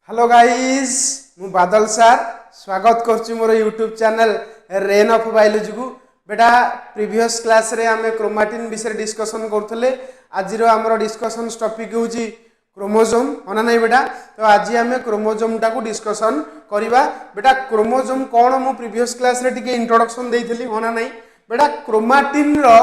Hello guys मु Badal sir स्वागत करछु मोर YouTube channel rain of biology को बेटा प्रीवियस क्लास रे आमे क्रोमाटिन विषय डिस्कशन करथले आज रो हमर डिस्कशन टॉपिक होची क्रोमोसोम होना नहीं बेटा। तो आज आमे क्रोमोसोम टा को डिस्कशन करिबा बेटा। क्रोमोसोम कोन मु प्रीवियस क्लास रे टिके इंट्रोडक्शन देइथली होना नहीं बेटा। क्रोमाटिन रो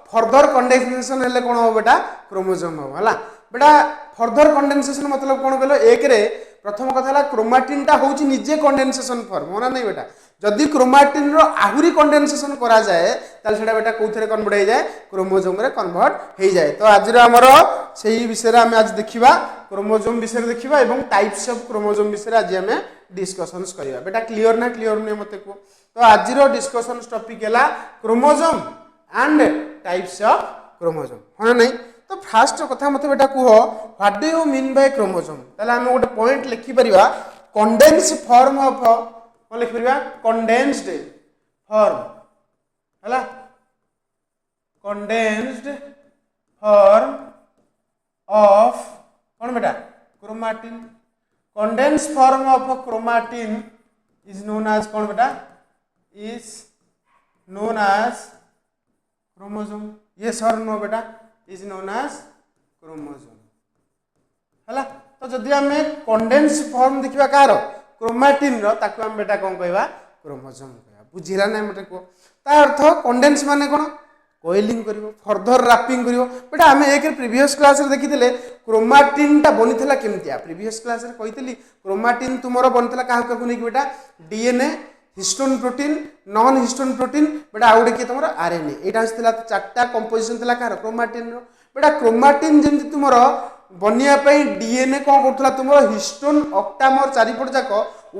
फर्दर कंडेंसेशन हेले कोन हो बेटा क्रोमोसोम हो हला बेटा। फर्दर कंडेंसेशन मतलब कोन कहलो एक रे प्रथम कथा क्रोमाटिन टा होची निजे कंडेंसेशन फॉर्म होना नहीं बेटा। जदि क्रोमाटिन रो आहुरी कंडेंसेशन करा जाए ताल सेटा बेटा कोथरे कन्वर्ट हो जाए क्रोमोसोम रे कन्वर्ट हो जाए। तो आज रो हमरो सेही विषय रे हमें आज देखिबा क्रोमोसोम विषय रे देखिबा एवं टाइप्स ऑफ क्रोमोसोम विषय रे आज हमें डिस्कशंस करिबा बेटा। क्लियर ना क्लियर नै मते को। तो आज रो डिस्कशन टॉपिक हैला chromosome and types of chromosome होना नहीं। तो फास्ट कथा मत बेटा कह what do you mean by chromosome. ताले हम गोटे पॉइंट लिखि परिबा कंडेंस फॉर्म ऑफ कोन लिखि परिबा कंडेंस्ड फॉर्म हला कंडेंस्ड फॉर्म ऑफ कोन बेटा chromatin. Condense form of chromatin is known as कोन बेटा is known as chromosome. Yes और नो बेटा इज नोन एज क्रोमोसोम हला। तो जदि हमें कंडेंस फॉर्म देखिबा कार क्रोमाटिन रो ताकू हम बेटा कोन कहबा क्रोमोसोम कहबा। बुझिला नै मते को ता अर्थ कंडेंस माने कोन कोइलिंग करिवो फर्दर रैपिंग करिवो बेटा। हमें एक प्रीवियस क्लास रे देखिथिले क्रोमाटिन टा बनिथिला केमतिया। प्रीवियस क्लास रे कहितली क्रोमाटिन तुमरो बनिथिला काहा काकू नै बेटा DNA histone protein non histone protein बेटा आउडे के तुमरो आरएनए एटा हस्तिला चारटा कंपोजिशन थिला कार क्रोमाटिन रो बेटा। क्रोमाटिन जेमति तुमरो बनिया पई डीएनए कोन करथला तुमरो हिस्टोन ऑक्टामर चारिपट जाक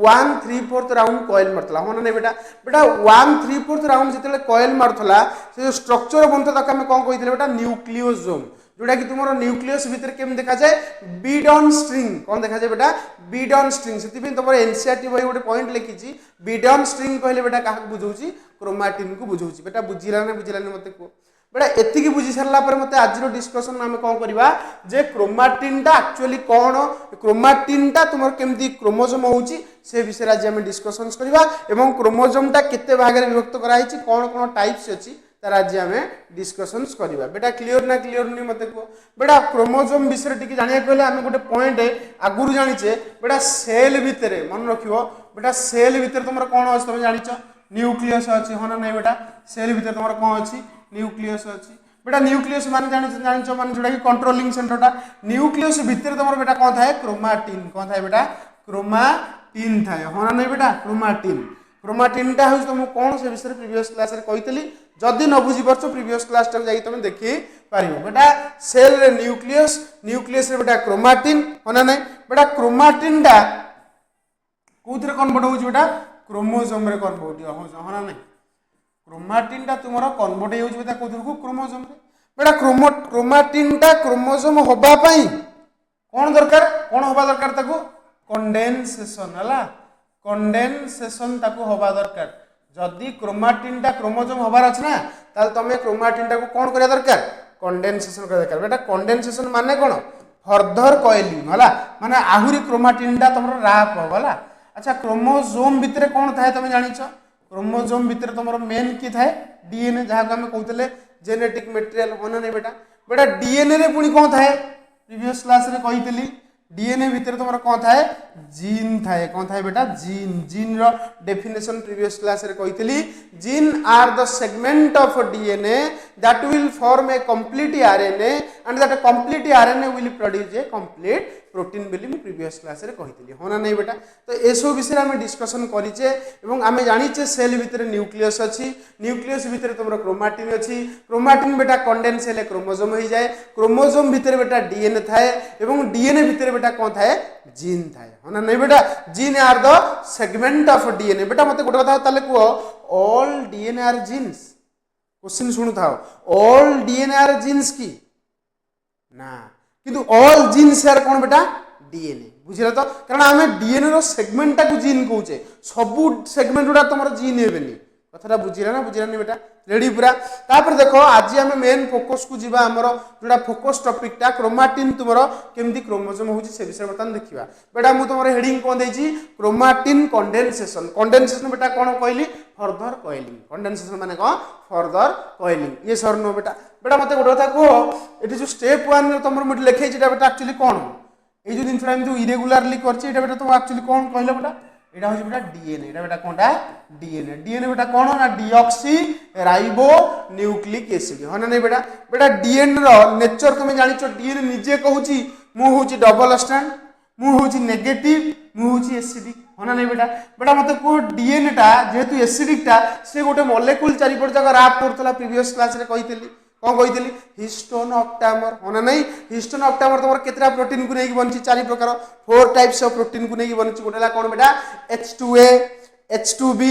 1/3 राउंड कॉइल मारथला होना नै बेटा। बेटा 1/3 राउंड जेतेले कॉइल मारथला से जो स्ट्रक्चर बनता ताका हम कोन कहिथिले बेटा न्यूक्लियोसोम जोड़ा कि तुम न्यूक्लियस भितर केम देखा जाए बीड ऑन स्ट्रिंग कौन देखा जाए बेटा बीड ऑन स्ट्रिंग। से तुम एनसीईआरटी बही गोटे पॉइंट लिखी बीड ऑन स्ट्रिंग कहले बेटा क्या बुझाऊँ क्रोमाटिन को बुझाऊँ बेटा। बुझिला ना मत कह बेटा। एतिकी बुझी सारा पर मत आज डिस्कशन आम कौन करवा जे क्रोमाटिन टा एक्चुअली कौन क्रोमाटिन टा तुम केमती क्रोमोसोम होची से विषय आज आम डिस्कशन करवा एवं क्रोमोसोम टा केते भाग में विभक्त कराई कौन कौन टाइप्स अच्छी तार आज आम डिस्कशंस करवा बेटा। क्लियर ना क्लियर नहीं मत कह बेटा। क्रोमोसोम विषय टी जाना कहले आम गोटे पॉइंट आगुरी जानीचे बेटा सेल भितर मन रख बेटा। सेल भितर तुम कौन अच्छे तुम जान न्यूक्लियस अच्छी होना नहीं बेटा। सेल भितर तुम कौन अच्छी न्यूक्लियस अच्छी बेटा। न्यूक्लियस मान जान मान जोटा कि कंट्रोलिंग सेंटरटा न्यूक्लियस भितर तुम बेटा कौन थाए क्रोमाटिन कौन थाए बेटा क्रोमाटिन थाए होना नहीं बेटा। क्रोमाटिन क्रोमाटिन टा हूँ तुमको कौन से विषय प्रीवियस क्लास रे कही जदि न बुझी पार्छ प्रीवियस क्लास टाक जाई तुम देखि पारिबो बेटा। सेल रे न्यूक्लियस न्यूक्लियस रे बेटा क्रोमाटिन होना नहीं बेटा। क्रोमाटिन टा कोथरे कन्वर्ट होउछ बेटा क्रोमोसोम रे कन्वर्ट होना नहीं। क्रोमाटिन टा तुमरो कन्वर्ट होउछ बेटा कोथरे को क्रोमोसोम रे बेटा। क्रोमाटिन टा क्रोमोसोम होबा पई कोन दरकार कोन होबा दरकार ताको कंडेंसेशन हला कंडेंसेशन ताको होबा दरकार। जदि क्रोमाटिन टा क्रोमोसोम होबार अछि ना ताल तमे क्रोमाटिन टा को कोन करिया दरकार कंडेंसेशन करिया दरकार बेटा। कंडेंसेशन माने कोन फर्दर कॉइलिंग हला माने आहुरी क्रोमाटिन टा तमरो रैप हो हला। अच्छा क्रोमोसोम भितर कोन थाए तमे जानिछ क्रोमोसोम भितर तमरो मेन की थाए डीएनए जहा को हम कहउतले जेनेटिक मटेरियल होना नहीं बेटा। बेटा डीएनए रे पुनी कोन थाए प्रीवियस क्लास रे कहितली डीएनए भितर तुम कौन थाए जीन थाए कौन थाए बेटा जीन। जीन रो डेफिनेशन प्रीवियस क्लास रे कही gene are the segment of DNA that will form a complete RNA and that complete RNA will produce a complete protein बोली मैं प्रीवियस क्लास रे कही होना नहीं बेटा। तो ये सब विषय में डिस्कशन करिचे एवं आमे जानिचे सेल भितर न्यूक्लियस अच्छी न्यूक्लियस भितर तुम क्रोमाटिन अच्छी क्रोमाटिन बेटा कंडेंस हेले क्रोमोसोम हो जाए क्रोमोसोम भितर बेटा डीएनए थाए एवं डीएनए भितर बेटा कौन थाए जीन थाए होना नहीं बेटा। Gene are the segment of DNA बेटा। मते गोटे कथा ताले कह all DNA are genes question सुनु थाओ ऑल डीएनए आर जीन्स की ना किंतु ऑल जीन्स आर कौन बेटा डीएनए बुझिला। तो कारण आम डीएनए रो सेगमेंट टाक जीन कहूचे सबू सेगमेंट गुड़ा तुम जीन हेबेनी कथाटा बुझिला ना बुझिलानी बेटा रेडी पूरा तापर देखो आज आम मेन फोकस को जीवा आमर जोड़ा फोकस टॉपिकटा क्रोमाटिन तुमर केमती क्रोमोसोम होची से विषय बर्तमान देखिबा बेटा मु तुमर हेडिंग कोन देछि क्रोमाटिन कंडेंसेशन बेटा कोन कहली फर्दर कॉइलिंग कंडेंसेशन माने को फर्दर कॉइलिंग ये सर नो बेटा बेटा मते गोटे कथा को एठी जो स्टेप 1 रे तुमर मु लिखै छिटा बेटा एक्चुअली कोन ए जो दिनछड़ा हम जो इरेगुलरली करछि एटा बेटा तुम एक्चुअली कोन कहले बेटा एटा होछि बेटा डीएनए एटा बेटा कोनटा डीएनए बेटा कोन ना डीऑक्सी राइबो न्यूक्लिक एसिड हो ना नहीं बेटा बेटा डीएनए रो नेचर तुम जानिचो डीएनए निजे कहूची मु होची डबल स्ट्रैंड मु होची नेगेटिव मु होची एसिडिक हो ना नहीं बेटा बेटा मते को डीएनए टा जेहेतु एसिडिक टा से गोटे मॉलिक्यूल चारि पर जगह रैप करतला प्रीवियस क्लास रे कहितली कौन कही हिस्टोन ऑक्टामर होना नहीं हिस्टोन ऑक्टामर तुम केतरा प्रोटीन को नहीं बनी 4 प्रकार 4 टाइप्स ऑफ प्रोटीन को नहीं बनी गोटे कौन बेटा H2A H2B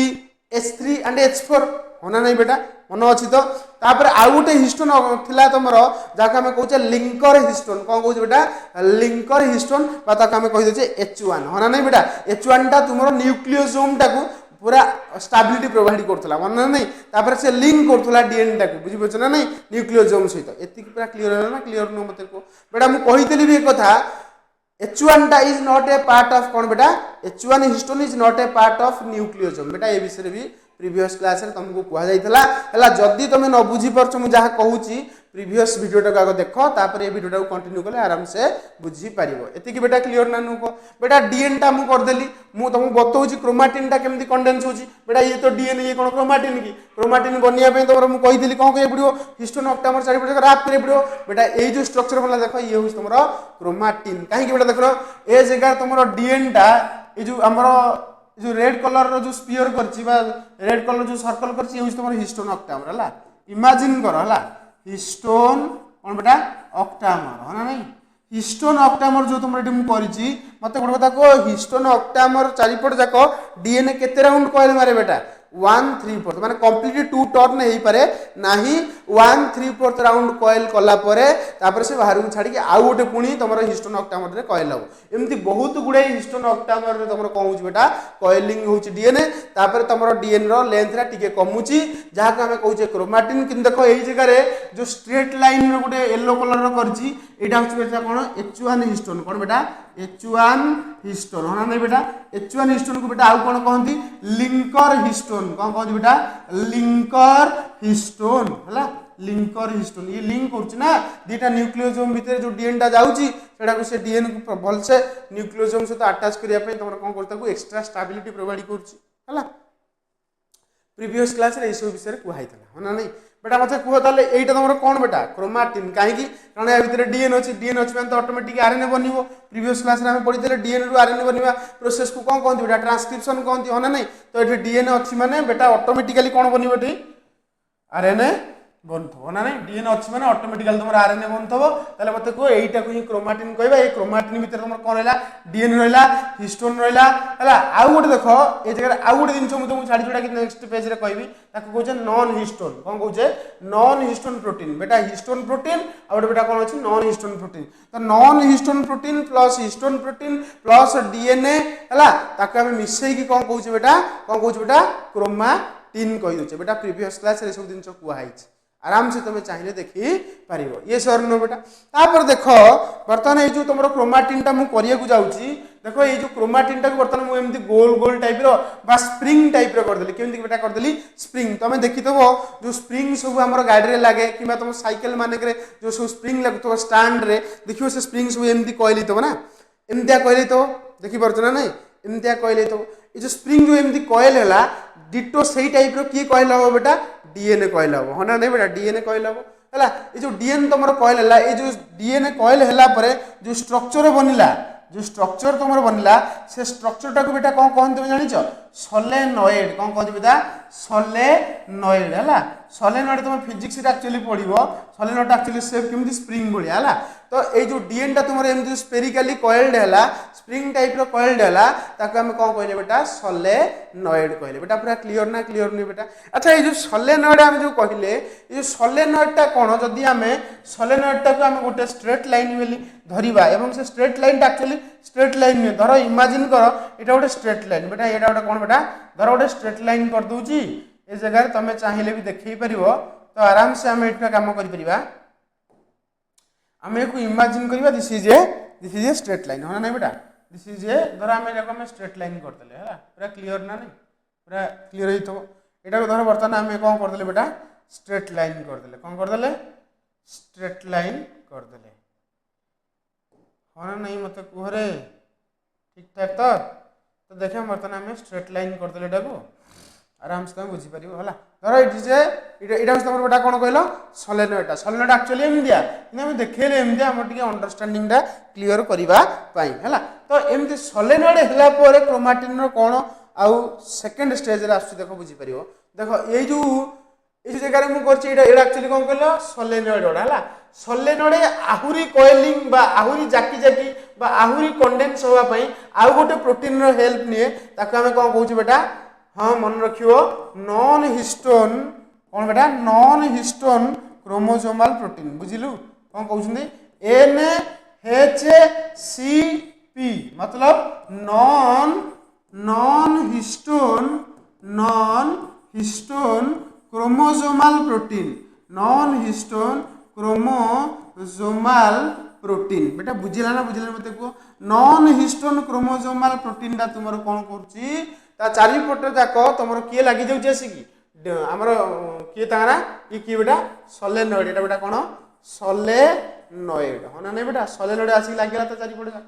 H3 and H4 होना नहीं बेटा मन अच्छी तो तापर आउ गोटे हिस्टोन थिला तुमर जाका हम कहूचे लिंकर हिस्टोन कौन कहूचे बेटा लिंकर हिस्टोन बा ताका हम कहि देचे H1 होना नहीं बेटा H1 टा तुमर न्यूक्लियोसोम टाकू पूरा स्टेबिलिटी प्रोवाइड करथला मन नहीं तापर से लिंक करथला डीएनए टाकू बुझि पछ ना नहीं न्यूक्लियोसोम सहित एति पूरा क्लियर है ना क्लियर न मते को बेटा मु कहितली भी एक कथा H1 टा is not a part of कौन बेटा H1 histone is not a part of nucleosome बेटा ए विषय भी प्रीवियस क्लास रे तुमको कहा जाइतला हला जदी तुम न बुझी परछ मु जहा कहूची प्रीवियस वीडियो टा आगे देखो तापर ए वीडियो टा कंटिन्यू कले आराम से बुझी पारिबो एति की बेटा क्लियर ना नुको बेटा डीएनए टा मु कर देली मु तुमको बतौची क्रोमाटिन टा केमती कंडेंस होची बेटा ये तो डीएनए ये कोन क्रोमाटिन की क्रोमाटिन बनिया पे तोर मु कहि देली कोन कहि पड़ियो हिस्टोन ऑक्टामर चारि पड़ रैप करे पड़ियो बेटा ए जो स्ट्रक्चर बनला देखो ये होची तमरो क्रोमाटिन काहे की बेटा देखो ए जगह तमरो डीएनए टा ए जो हमरो जो रेड कलर रो जो स्फीयर करछि बा रेड कलर जो सर्कल करछि होछि तमरो हिस्टोन ऑक्टामर हला इमेजिन करो हला हिस्टोन कौन बेटा ऑक्टामर है ना नहीं हिस्टोन ऑक्टामर जो तुम एटी करिछि मते गोटे कथा को हिस्टोन ऑक्टामर चारिपट जाक डीएनए केते राउंड कॉइल मारे बेटा 1/3 माने कंप्लीटली 2 टर्न हेई पारे नाही 1/3 राउंड कॉइल कला परे तापर से बाहर को छाडी के आउ गोटे पुणी तमरो हिस्टोन ऑक्टामर रे कॉइल हो एमती बहुत गुडे हिस्टोन ऑक्टामर रे तमरो कोन होची बेटा कॉइलिंग होची डीएनए तापर तमरो डीएनए रो लेंथ रा टिके कमुची जहा का हमें कहूचे क्रोमाटिन किन देखो एई जगह रे जो स्ट्रेट लाइन रो गोटे येलो कलर रो करची एटा होची बेटा कोन H1 हिस्टोन कोन बेटा H1 हिस्टोन होना नहीं बेटा H1 हिस्टोन को बेटा आउ कोन कहंती लिंकर हिस्टोन कोन कहंती बेटा लिंकर हिस्टोन हला लिंकर हिस्टोन ये लिंक करछ ना दीटा न्यूक्लियोसोम भीतर जो डीएनए टा जाउची सेडा को से डीएनए को भल से न्यूक्लियोसोम से अटैच करिया पे तमरा कोन करता को एक्स्ट्रा स्टेबिलिटी प्रोवाइड करछ हला प्रीवियस क्लास रे इस विषय को हाइतला होना नहीं बेटा मते कुह ताले एटा तमरो कोन बेटा क्रोमाटिन काहे की कारण ए भीतर डीएनए अछि माने तो ऑटोमेटिक आरएनए बनिवो प्रीवियस क्लास रे हम पढितले डीएनए रु आरएनए बनिवा प्रोसेस को कोन कहंती बेटा ट्रांसक्रिप्शन कहंती होना नहीं तो एठी डीएनए अछि माने बेटा ऑटोमेटिकली कोन बनिवो एठी आरएनए बनथो ना नहीं डीएनए अछि माने ऑटोमेटिकली तमरो आरएनए बनथबो ताले मते को एटा को ही क्रोमाटिन कहबा ए क्रोमाटिन भीतर तमरो कोन रहला डीएनए रहला हिस्टोन रहला हला आउ गोटे देखो ए जगह आउ गोटे दिन मु तुमको छाडी छोडा कि नेक्स्ट पेज रे कहबी ताको कहूचे नॉन हिस्टोन कोन कहूचे नॉन हिस्टोन प्रोटीन बेटा हिस्टोन प्रोटीन आ बेटा कोन अछि नॉन हिस्टोन प्रोटीन तो non histone protein plus DNA हला ताको हम मिसई की कोन कहूचे बेटा क्रोमाटिन कहि दोचे बेटा प्रीवियस क्लास रे सब दिन कुआ हाइछ आराम से तुम चाहिए देखी पारिबो ये सर नो बेटा तापर देखो बर्तमान ये जो तुमरो क्रोमाटिन टा मु करिया को जाउची देखो ये जो क्रोमाटिन टा को बर्तमान मु एमती गोल गोल टाइप रो बा स्प्रिंग टाइप रो कर देली केमती बेटा कर देली स्प्रिंग तुम देखितबो जो स्प्रिंग सब हमरो गाड़ी रे लागे किबा तुम साइकिल माने करे जो सब स्प्रिंग लागतो स्टैंड रे देखियो से स्प्रिंग सब एमती कहली तो ना एमतिया कहली तो देखि परछ ना नहीं एमतिया कहली तो ये जो स्प्रिंग जो एमती कॉइल हैला डिटो सही टाइप रो की कॉइल हो बेटा डीएनए कॉइल हो होना नहीं बेटा डीएनए कॉइल हो हला ये जो डीएनए तमरो कॉइल हैला ये जो डीएनए कॉइल हैला परे जो स्ट्रक्चर बनिला जो स्ट्रक्चर तमरो बनिला से स्ट्रक्चर टा को बेटा कोन कहन तुम जानि छ सोलेनॉइड कोन कहन बेटा सोलेनॉइड हला सोलेनॉइड तुम फिजिक्स रे एक्चुअली पढिबो सोलेनॉइड एक्चुअली शेप केमती स्प्रिंग बढिया हला तो ए जो डीएनए टा तुमरो एमती स्फेरिकली कॉइल्ड हैला स्प्रिंग टाइप रो कॉइल्ड हैला ताको हम कोन कहले बेटा सोलेनॉइड कहले बेटा पूरा क्लियर ना क्लियर नहीं बेटा अच्छा ये जो सोलेनॉइड हम जो कहले ये जो सोलेनॉइड टा कोन जदी हमें सोलेनॉइड टा को हम गोटे स्ट्रेट लाइन बेली धरिबा एवं से स्ट्रेट लाइन टा एक्चुअली स्ट्रेट लाइन नहीं धरो इमेजिन करो एटा गोटे स्ट्रेट लाइन बेटा एटा गोटे कोन बेटा धरो गोटे स्ट्रेट लाइन कर दूची ए जगह तुम चाहिए भी देखई पार तो आराम से आम ये कम कर आम एक इमेजिन करवा this is a straight line हाँ ना बेटा दिस इज ए धर आम स्ट्रेट लाइन करदे है पूरा क्लीयर ना नहीं पूरा क्लीयर हो यहाँ धर बर्तमान आम कौन करदे बेटा स्ट्रेट लाइन करदे कौन करदे स्ट्रेट लाइन करदे हाँ ना नहीं मत कह रे ठीक ठाक तो देखिए बर्तमान आम स्ट्रेट लाइन करदे यहाँ आराम से तुम बुझीपार है धर ये तुम बेटा कौन कहल सलेनोइड सलेनोइड एक्चुअली एमतिया कि देखेले एमती आम टे अंडरस्टांडिंग क्लीयर करने है तो एमती सलेनोइड है क्रोमाटिन कौन आउ सेकेंड स्टेज देख बुझीपार देख ये जगह मुझे एक्चुअली कौन कहल सलेनोइड है सलेनोइड आहुरी कॉइलिंग आहुरी जाकी जाकी आहुरी कंडेन्स होगापाई आउ गोटे प्रोटीन हेल्प निए ताको आम कौन कहूँ बेटा हाँ मन रखियो नॉन हिस्टोन कौन बेटा नॉन हिस्टोन क्रोमोसोमाल प्रोटीन बुझिलु कौन कहउछन्ती NHCP मतलब non histone chromosomal protein non histone chromosomal protein बेटा बुझिला ना बुझिला मते को नॉन हिस्टोन क्रोमोसोमाल प्रोटीन दा तुमर कोन करछि ता चारिपट जाक तुम किए लगी जाऊँ आसिक आमर किए तारा ये किए बेटा सलेनोइड एटा बेटा कौन सलेनोइड हाँ ना नहीं बेटा सलेनोइड आसिक लगे तो चारिपट जाक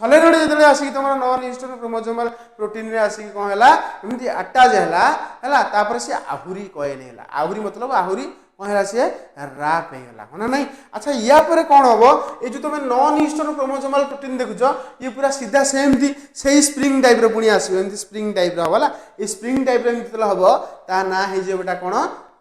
सलेनोइड जो आसिक तुम नॉन हिस्टोन क्रोमोसोमाल प्रोटीन रे आसिक कौन है एमती अटाच है सी आहुरी कॉइल है आहुरी मतलब आहुरी कौन है सी राप होगा हाँ ना नहीं अच्छा या पर कौन हम ये जो तुम नॉन हिस्टोन क्रोमोसोमाल प्रोटीन देखुच ये पूरा सीधा सेमती से स्प्रिंग टाइप पुणी आसो स्प्रिंग टाइप है ये स्प्रिंग टाइप हम ता ना हो बेटा कौन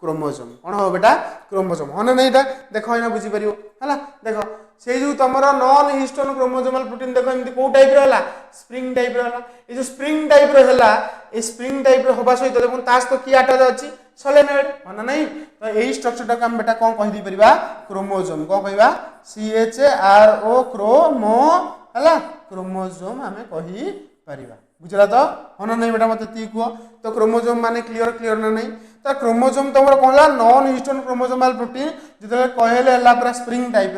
क्रोमोसोम कौन हम बेटा क्रोमोसोम हाँ ना नहीं देख यहाँ बुझीपार है देख से जो तुम नॉन हिस्टोन क्रोमोसोमाल प्रोटीन देख एमती कौ टाइप रहा स्प्रिंग टाइप रहा ये जो स्प्रिंग टाइप रहा ये स्प्रिंग टाइप हवा सहित देखो तास तो किए अटाच अच्छी सलेनोइड हाँ ना नहीं तो यही स्ट्रक्चर टाक बेटा कौन कही पार क्रोमोसोम कौन कहवा CHRO क्रोमो है क्रोमोसोम आम कही पार बुझला तो हाँ ना नहीं बेटा मत कह तो क्रोमोसोम माने क्लीयर ना नहीं तो क्रोमोसोम तुम कौन है नॉन हिस्टोन क्रोमोसोमाल प्रोटीन जो कॉइल है पूरा स्प्रिंग टाइप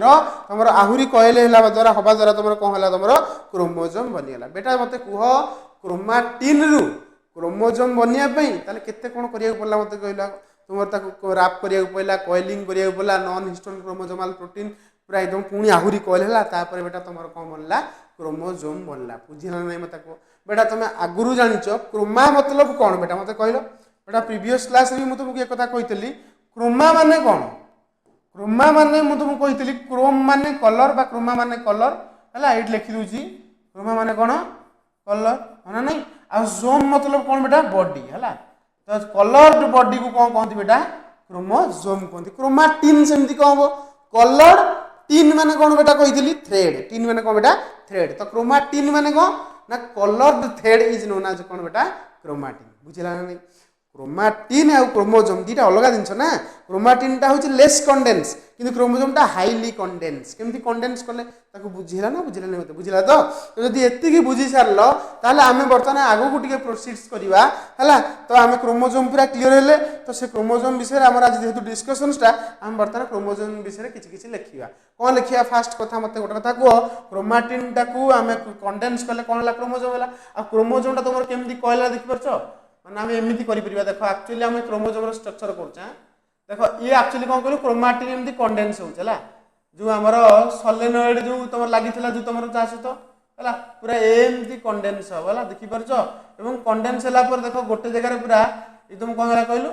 तुम आहुरी कॉइल है द्वारा हवा द्वारा तुम कौन है तुम क्रोमोसोम बनीगला बेटा मत कह क्रोमाटिन रु क्रोमोसोम बनवाई केते कौन करिया पड़ला मत कहला तुम राप करिया पड़ला कॉइलिंग करिया पड़ला नॉन हिस्टोन क्रोमोसोमाल प्रोटीन पूरा एकदम पुणी आहुरी कॉइल है बेटा तुम कौन बनला क्रोमोसोम बनला बुझिला नहीं मत कह बेटा तुम आगुरी जानिच क्रोमा मतलब कौन बेटा मत कहल बेटा प्रीवियस क्लास भी मुझे तुमको एक कथा कही क्रोमा माने कौन क्रोमा माने मुझे तुमको कही क्रोम माने कलर बा क्रोमा माने कलर है ये लिखी दूसरी क्रोमा माने कौन कलर है ना नहीं आ जोम मतलब कौन बेटा बॉडी है तो कलर्ड बॉडी को कौन कहते बेटा क्रोमोसोम कहते क्रोमाटिन सेमती कौन हम कलर्ड टीन माने कौन बेटा कही थ्रेड टीन माने कौन बेटा थ्रेड तो क्रोमाटिन माने कौन ना coloured thread is known as कौन बेटा क्रोमाटिन बुझला नहीं क्रोमाटिन आ क्रोमोसोम दुटा अलग जिनस ना क्रोमाटिन टा हूँ लेस कंडेन्स कि क्रोमोसोम टा हाईली कंडेन्स केमती कंडेन्स कले बुझेगा ना बुझेगा नहीं मत बुझला तो जदि एति बुझी सार आम बर्तमान आगू को टे प्रोसीड्स करवा है तो आम क्रोमोसोम पूरा क्लीयर है तो से क्रोमोसोम विषय आम आज जेहतु डिस्कसनटा आम बर्तमान क्रोमोसोम विषय किसी लिखा कौन लिखा फास्ट कथा मत गोटे कथा कह क्रोमाटिन टाक आम कंडेन्स कले कौन है क्रोमोसोम है आ क्रोमोसोम टा तुम केमती कहला देखिपार मैंने आम एमती कर देख एक्चुअली आम क्रोमोसोम स्ट्रक्चर कर देख ये एक्चुअली कौन कहलु क्रोमाटिन एमती कंडेन्स होला जो आमर सलेनोइड जो तुम लगी जो तुम सहित है पूरा एमती कंडेन्स हम है देखिपार कंडेन्स है देख गोटे जगह पूरा ये तुम कौन है कहलु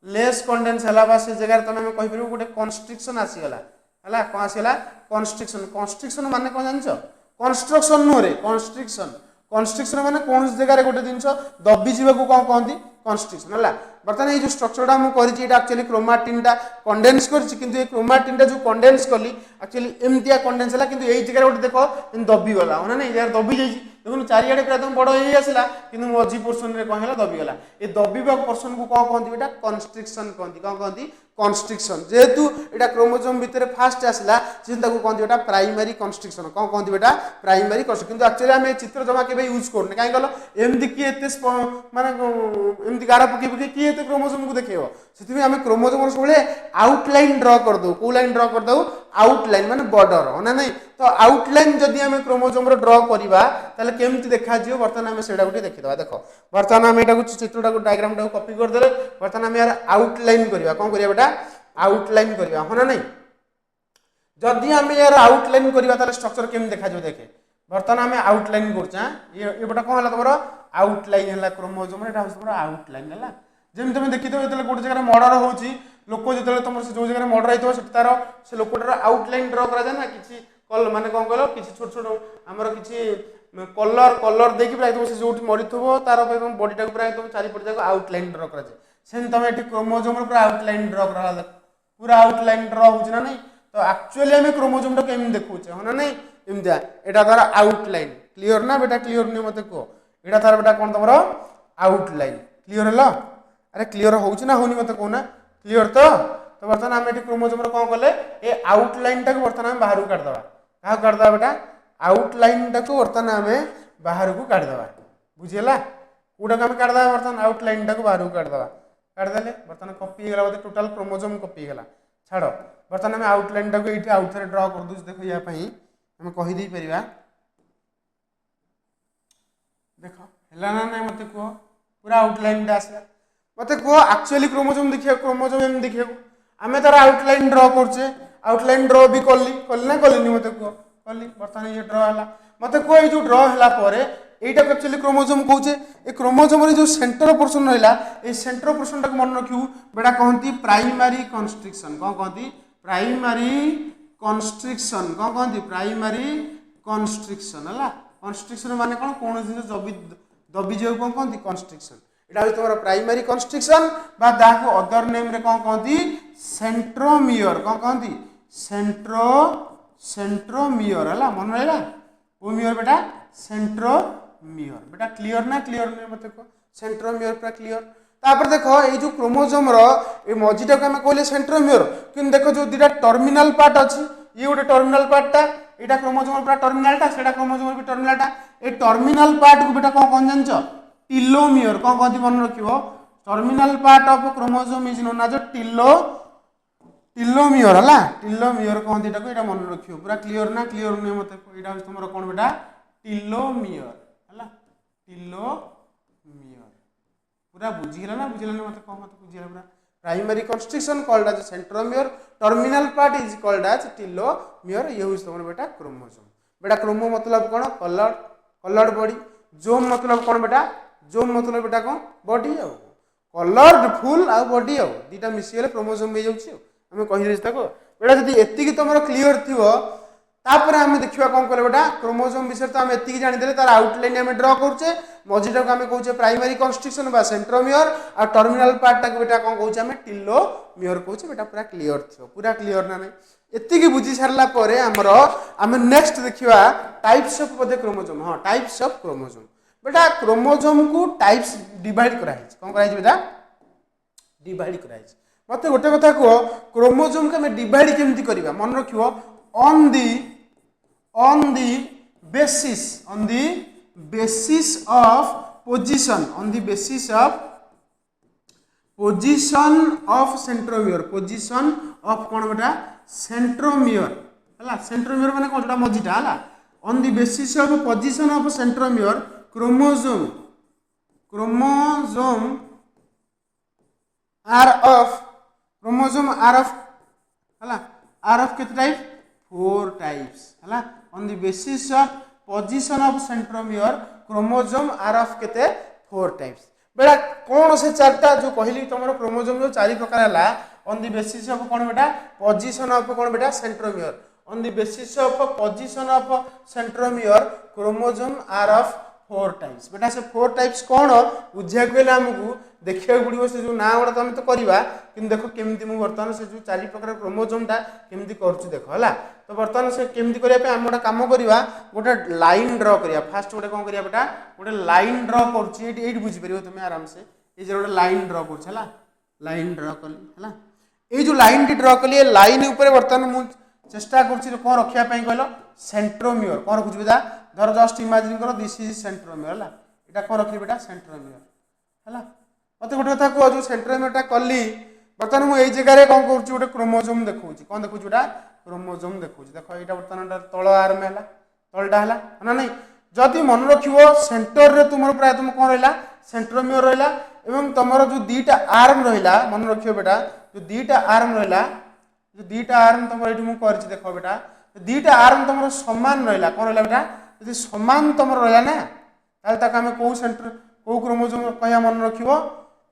लेस कंडेन्स है से जगह तुम कहीपर गोटे कन्स्ट्रिक्शन आसीगला है कौन आसगला कन्स्ट्रिक्शन कन्स्ट्रिक्शन माने कौन जान कंस्ट्रक्शन नुहे कन्स्ट्रिक्शन कन्स्ट्रिक्शन माने कौन जगह गोटे जिनस दबी जावाक कौन कहती कन्स्ट्रिक्शन है बर्तमान ये जो स्ट्रक्चरटा मुझे एक्चुअली क्रोमाटिन टा कंडेन्स कर क्रोमाटिन टा जो कंडेन्स कली एक्चुअली एमतिया कंडेन्स है कि यही जगह गोटे देख दबी गला है ना जगह दबी जाइए देखो चारिड़े पूरा एकदम बड़ हो आसला कि मझी पोर्सन में कौन है दबीगला ये दबा पोर्सन को कौन कहती बेटा कन्स्ट्रिक्शन कहती कौन कहती कन्स्ट्रिक्शन जेहेतु एटा क्रोमोसोम भितर फास्ट आसला से ताको कहते बेटा प्राइमरी कन्स्ट्रिक्शन कौन कहते बेटा प्राइमरी कन्स्ट्रिक्शन किंतु एक्चुअली आम चित्र जमा के यूज करने कहीं कल एमती किए माने एमती गार पकई पकई किए क्रोमोसोम को देखो से आम क्रोमोसोम सब आउटलाइन ड्र कर दो कौ लाइन ड्र कर दो आउटलाइन माने बॉर्डर ना नहीं तो आउटलाइन जदि आम क्रोमोसोम ड्र करवा ताले केमती देखा जियो बर्तमान आम सेटा गोटे देखिदबा देखो बर्तमान आम एटा चित्रटा डायग्राम टा कॉपी कर देले बर्तमान आम यार आउटलाइन करवा कौन करवा बेटा आउटलाइन करवा हो ना नहीं जदि आम यार आउटलाइन करवा ताले स्ट्रक्चर केमती देखा जियो देखे बर्तमान आम आउटलाइन करछा ये बेटा कोन हला तमरो आउटलाइन हला क्रोमोसोम एटा तमरो आउटलाइन हला जेम तुम देखिथो जतले गोटे जगह मर्डर होची लोक जतले तुम जो जगह मर्डर होइतो से तार से लोकटार आउटलाइन ड्रा करा जाय ना किछि कल माने कोन कहलो किछि छोट छोट हमर किछि कलर कलर देखि प्राय तुम से जोठी मरिथबो तार तुम बॉडी टाको प्राय तुम चारि पट जाको आउटलाइन ड्रा करा जाय सेन तुम एठी क्रोमोसोम रो पूरा आउटलाइन ड्रा करा पूरा आउटलाइन ड्रा होची ना नहीं तो एक्चुअली हमें क्रोमोसोम टा केम देखुचे हो ना नहीं एमदिया एटा तार आउटलाइन क्लियर ना बेटा क्लियर नहीं मते को एटा तार बेटा कोन तमरो आउटलाइन क्लियर हला अरे क्लियर होउची ना होनी मते कोना क्लियर तो बर्तमान आम ये क्रोमोसोम कौन कले ए आउटलाइन टाक बर्तमान आम बाहर काटदबा क्या काटदबा बेटा आउटलाइन टाक बर्तमान आम बाहर को काटदबा बुझीगला कौटा आम काटदबा बर्तमान आउटलाइन टाक बाहर को काटदबा काटदेले बर्तमान कॉपी गला बोले टोटल क्रोमोसोम कॉपी गला छाड़ बर्तमान आम आउटलाइन टाक ये आउ थे ड्र कर दूँ देख या आम कहीदे पार देख है ना ना मत कह पूरा आउटलाइन आसला मत कह एक्चुअली क्रोमोसोम देखिए क्रोमोसोम एम देखिए आम तार आउटलाइन ड्र करचे आउटलाइन ड्र भी कली ना कलिनी मत कह कली बर्तमान ये ड्र है मत कह ये जो ड्र है এইটা एक्चुअली क्रोमोसोम कौचे ए क्रोमोसोम रे जो सेंटर पोर्शन रहा ए सेंटर पोर्शन टाक मन रखियो बेटा कहती प्राइमरी कन्स्ट्रिक्शन कौन कहती प्राइमरी कन्स्ट्रिक्शन कौन कहती प्राइमरी कन्स्ट्रिक्शन है कन्स्ट्रिक्शन माने कौन कौन जिन दबी जाऊ कौन कहती कन्स्ट्रिक्शन एटा तुम प्राइमरी कन्स्ट्रिक्शन बा दाको अदर नेम रे कौन कहती सेंट्रोमियर कौन कहती सेंट्रोमियर है मन रहा वो मियर बेटा सेंट्रोमियर बेटा क्लियर ना क्लियर नहीं मत कह सेंट्रोमियर पूरा क्लियर तापर देखो ये जो क्रोमोसोम रो ये मझीटा को आम कहले सेंट्रोमियर कि देखो जो दुटा टर्मिनाल पार्ट अच्छी ये गोटे टर्मिनाल पार्टा यहाँ क्रोमोसोम पूरा टर्मिनालटा से क्रोमोसोम भी टर्मिनालटा ये टर्मिनाल पार्ट को बेटा कौन जान टीलोमियर कौन कहती मन रखियो terminal part of chromosome is known as telomere है टीलोमियर कहती यहाँ मन रखियो पूरा क्लियर ना क्लियर नहीं मत यहाँ तुम कौन बेटा टीलोमियर है टीलोमियर पूरा बुझीगला ना बुझीगला मत कह मत बुझीगला पूरा primary constriction called as centromere terminal part is called as telomere ये हूँ तुम बेटा क्रोमोसोम बेटा क्रोमो मतलब कौन कलर्ड बॉडी जोम मतलब कौन बेटा जोम मतलब बेटा कौन बॉडी आ कलर्ड फुल आ बॉडी आ दुटा मिसीगले क्रोमोसोम हो जाऊँ आम कही बेटा जब एति तुम क्लीयर थी तापर आम देखा कौन कले बेटा क्रोमोसोम विषय तो आम एति जानीदे तार आउटलाइन आम ड्र करुचे मझीटा को आम कहे प्राइमरी कन्स्ट्रिक्शन बा सेंट्रोमियर आ टर्मिनल पार्टा को बेटा कौन कहे आम टीलोमियर कहे बेटा पूरा क्लीयर थी पूरा क्लीयर ना एति बुझी सारा आमर आम नेक्स्ट देखा टाइप्स ऑफ बोधे क्रोमोसोम हाँ टाइप्स ऑफ क्रोमोसोम बेटा क्रोमोसोम को टाइप्स डिवाइड कराई कौन कराई बेटा डिवाइड कराई मत गोटे कथा कह क्रोमोसोम को आम डिवाइड केमती करवा मन रखियो on the basis of position of centromere position of कौन बेटा centromere है centromere माने कौन जोटा मझीटा है on the basis of position of centromere chromosome are of कितने टाइप 4 टाइप्स है on the basis of position of centromere chromosome are of केते 4 टाइप्स बेटा कौन से चारटा जो कहली तुम क्रोमोसोम जो 4 प्रकार है on the basis of कौन बेटा position of कौन बेटा centromere on the basis of position of centromere chromosome are of 4 types बेटा से 4 टाइप्स कौन बुझा कहले आमको देखा पड़ो से जो ना गुड़ा तो आम तो करवा कि देखो केमती मुझे बर्तमान से जो 4 प्रकार क्रोमोसोमटा केमती करुँ देख है तो बर्तमान से केमती करने आम गोटे कम करवा गोटे लाइन ड्र करवा फास्ट गोटे कौन करवा बेटा गोटे लाइन ड्र कर बुझीपर तुम आराम से ये गोटे लाइन ड्र कर लाइन ड्र कली है ये जो लाइन टी ड्र कली लाइन ऊपर बर्तमान मु चेष्टा कर कौन रखा कहल सेंट्रोमियर कौन रखुच्छी बेटा धर जस्ट इमेजिन कर दिस इज सेंट्रोमियर है यहाँ कौन रखी बेटा सेंट्रोमियर है मत गोटे कथा कह जो सेंट्रोमियरटा कली बर्तमान मुझे जगह कौन कर गोटे क्रोमोजोम देखा कौन देखुची गोटा क्रोमोजोम देखुची देख यहाँ बर्तमान तल आर्म है तलटा है ना नहीं जदि मन रखियो सेंटर रे तुम प्राय तुम कौन रहा सेंट्रोमियर रहा एवं तुम जो दीटा आर्म रहा मन रखियो बेटा जो दीटा आर्म रहा जो दीटा आर्म तुम ये देख बेटा दीटा आर्म तुम सामान रहा कौन रहा बेटा यदि सामान तुम रहा ना ताल आम कौ सेंटर कौ क्रोमोजोम कह मन रखियो